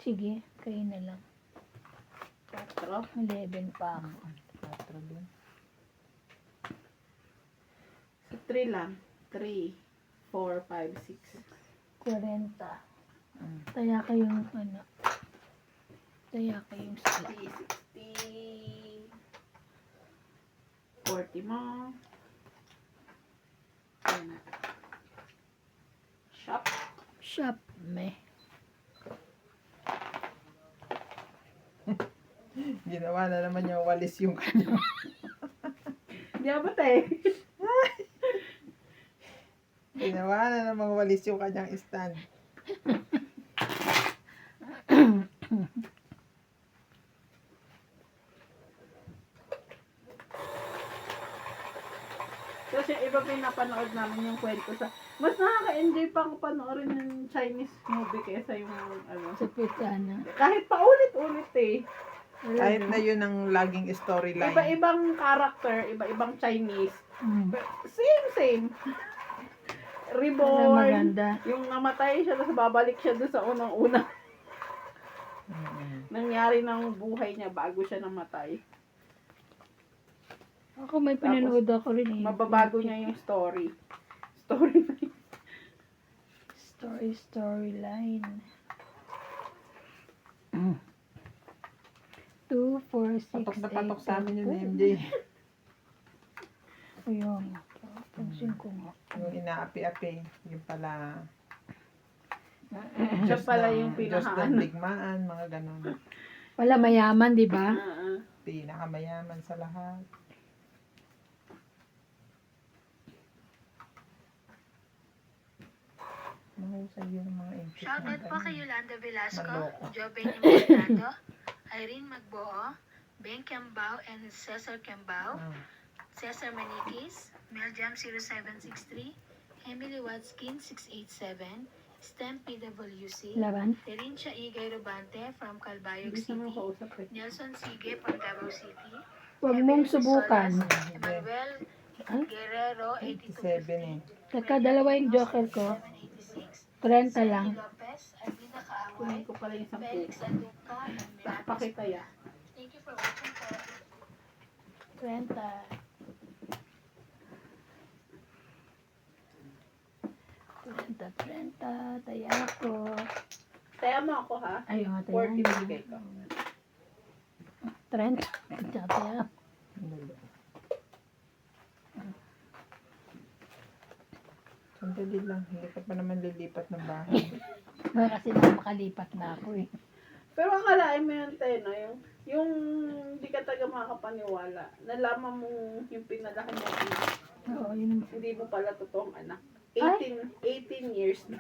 Sige, kayo na lang. 4. 11 pa ako. 4 din. Sa 3 lang. 3, 4, 5, 6. 40. Mm. Taya kayong ano. Taya kayong sila. 60. 40 mo. Ayan na. Shop. Shop me. Ginawa na naman niya walis yung kanya. Hindi abot eh. Ginawa na ng mga walis yung kanyang stand. Kasi iba pinapanood namin yung kwento sa... Mas nakaka-enjoy pa ako panoorin yung Chinese movie kaysa yung ano. Sa Putana. Kahit paulit-ulit eh. Kahit na yun ang laging storyline. Iba-ibang character, iba-ibang Chinese. Mm. Same. Wala Reborn. maganda. Yung namatay siya, tapos babalik siya doon sa unang-una. Mm-mm. Nangyari ng buhay niya bago siya namatay. Ako may pinanood ako rin eh. Mababago niya yung story. Storyline. 2, 4, 6, 8, Patok na patok sa amin yun, 10. MJ. Ayun. Pansin ko nga. Yung inaapi-api. Yung pala... Siya pala yung Diyos ng pinakaano. digmaan, mga ganun. Wala mayaman, di ba? Pinakamayaman sa lahat. Mahusay yun ang mga input. Shoutout po kay Yolanda Velasco, Manloko. Joben Importando, Irene Magboho, Ben Cambao and Cesar Cambao, Ah. Cesar Maniquis, Meljam 0763, Emily Watskin 687, STEM PWC, Laban. Terencia Igay Robante from Calbayog Hindi naman City, kausap eh. Nelson Sige from Davao City, Huwag mong Evelyn subukan. Solas, Emmanuel Ay? Guerrero 87 eh. 8250, Nagkadalawa yung joker ko. 786, 30 lang. Sandy Lopez, Albina Kaaway, Kunin ko pala yung 10. Felix Aduca, and Miraculous. Pakita ya. Thank you for watching po. 30. Taya ako. Taya mo ako ha. Ayaw nga 40 tayo. bigay ko. 30. Taya. Sandali lang. Hindi ka pa naman lilipat ng bahay. Kasi na makalipat na ako eh. Pero akalain mo yung tena, yung hindi ka taga makakapaniwala. Nalaman mo yung pinalaki mo, Oo, yun. hindi mo pala totoong anak. Ay? 18 years na.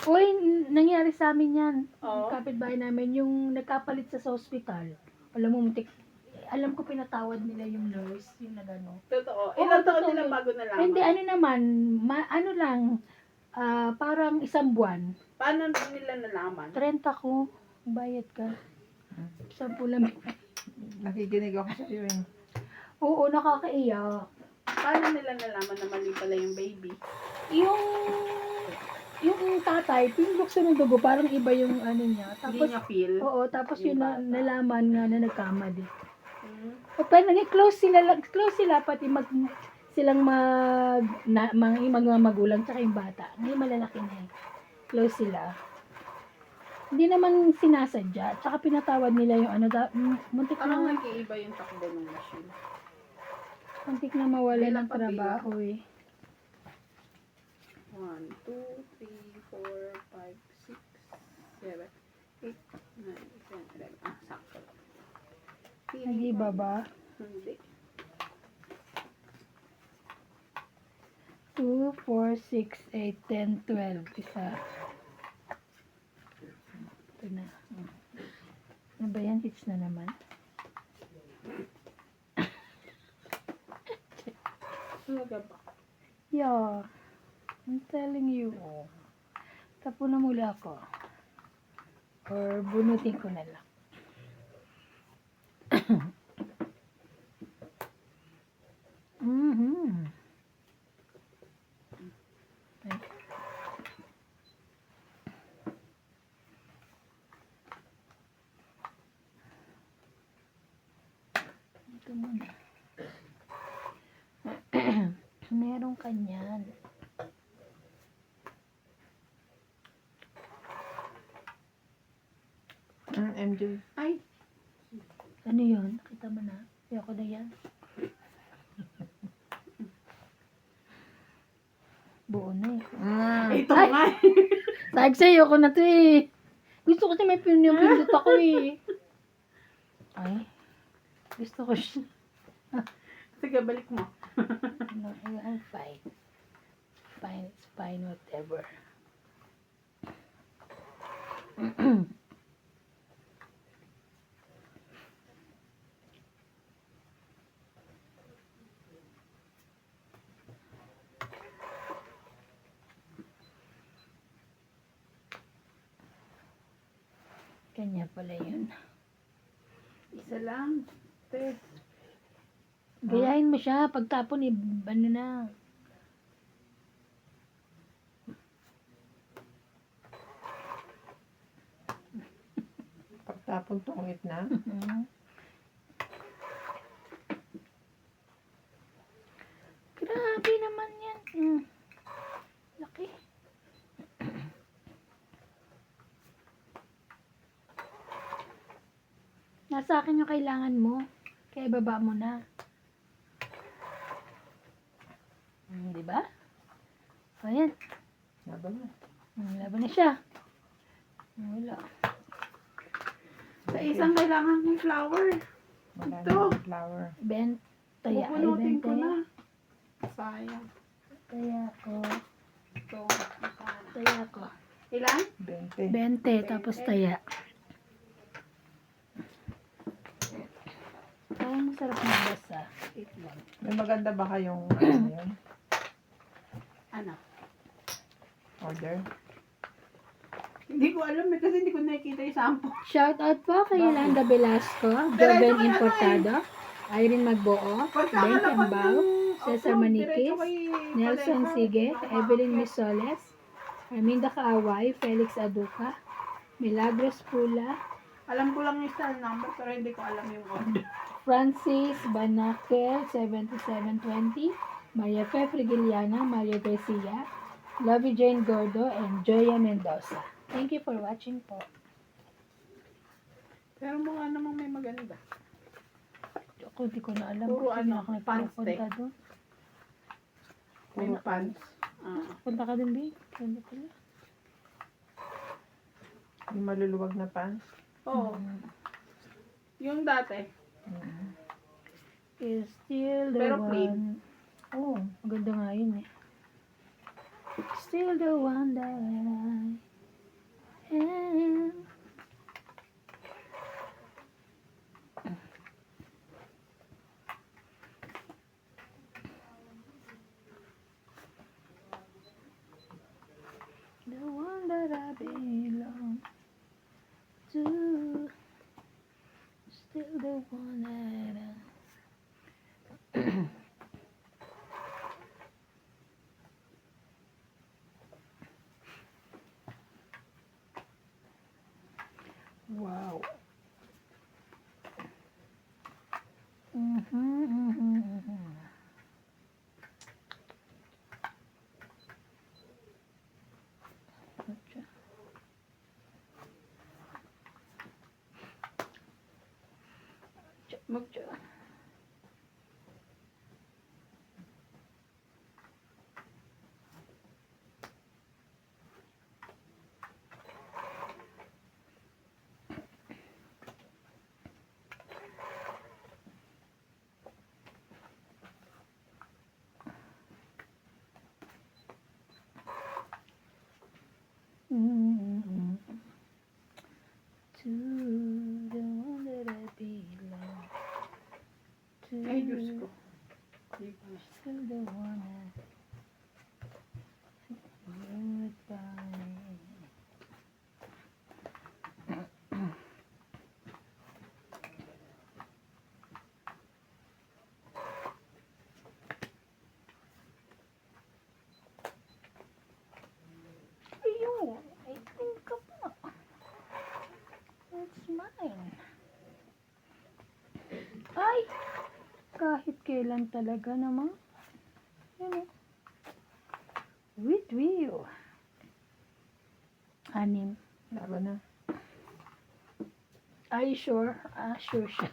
Uy, nangyari sa amin yan. Oo. Yung kapitbahay namin, yung nagkapalit sa hospital. Alam mo, alam ko pinatawad nila yung nurse, yung nagano. Totoo. Oo, Ilang taon totoo nila yun. bago nalaman? Hindi, ano naman, ano lang, parang isang buwan. Paano nila nalaman? 30 ko, bayad ka. 10 lang. Nakikinig ako sa iyo eh. Oo, nakakaiyak. Paano nila nalaman na mali pala yung baby? Yung tatay, pinubuksan ng dugo, parang iba yung ano niya. Hindi Tapos, niya feel? oo, tapos Yung yun bata. nalaman nga na nagkamali. Hmm. O, pero naging close sila, pati silang mga magulang tsaka yung bata. Ngayon malalaki na eh. Close sila. Hindi naman sinasadya, tsaka pinatawad nila yung ano, muntik Parang na, nag-iiba yung takbo ng machine. muntik na mawala Bilang ng pa, bilang. trabaho eh. 1, 2, 3, 4, 5, 6, 7, 8, 9, 10, 11. Ah, sakto. Nag-iba ba? Hindi. 2, 4, 6, 8, 10, 12. Isa. Ito na. Ano ba yan? Hits na naman. Talaga ba? Yeah. I'm telling you. Tapo na mula ako. Or bunutin ko na lang. Mhm. Ay. Ito muna. Meron kanyan. MJ. Ay, Ano yun? Nakita mo na? Ayoko na yan. Buo na eh. ito nga. Tag sa'yo ko na to eh. Gusto ko siya may pinipindot ako eh. Ay. Gusto ko siya. Sige, balik mo. No, I'm fine. it's fine, whatever. Kanya pala yun. Isa lang. Te. Gayahin mo siya, pagtapon ano na. Pagtapon tungit na. Mhm. Grabe naman yan. Laki. Nasa akin yung kailangan mo. Kaya baba mo na. Di ba? Ayan. Laban na. Laban na siya. Wala. Sa isang kailangan ng flower. Wala Ito. na flower. Taya. Pupunutin ko 20. na. Sayang. Taya ko. Ito. Taya ko. Ilan? 20. 20. Tapos taya. Parang masarap magbasa. Wait lang. May maganda ba kayong ano na yun? Ano? Order? Hindi ko alam eh, kasi hindi ko nakikita yung sample. Shout out po kay Yolanda Velasco, Joven Importado, Irene Magbuo, Ben Cambao, Cesar Maniquez, Nelson Sige, Evelyn Misoles, Arminda Kaaway, Felix Aduca, Milagros Pula, Alam ko lang yung style number, pero hindi ko alam yung order. Francis Banakel, 7720, Maria Fe Frigiliana, Maria Garcia, Lovey Jane Gordo, and Joya Mendoza. Thank you for watching po. Pero mukha namang may maganda. Ako, di ko na alam. Puro kasi ano, ako pants nagpupunta doon. Puro pants. Punta ka doon, Bi? Ganda pala. Yung maluluwag na pants? Oo. Yung dati. Is still the Pero one. plain. Oh, maganda nga yun eh. Still the one that I am. The one that I belong to. Still the one that I Wow. Magja. To the one that I belong to. Ay, Diyos ko. To the one that goodbye. Ayun, I think ka pa. It's mine. Ay! Kahit kailan talaga naman. Yan o. With you. 6. Laban na. Are you sure? Sure siya.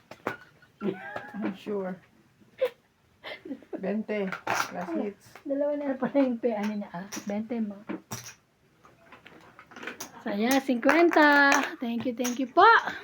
I'm sure. 20. Last hits. Dalawa na pala yung ano niya. 20 mo. So, yeah, 50. Thank you po.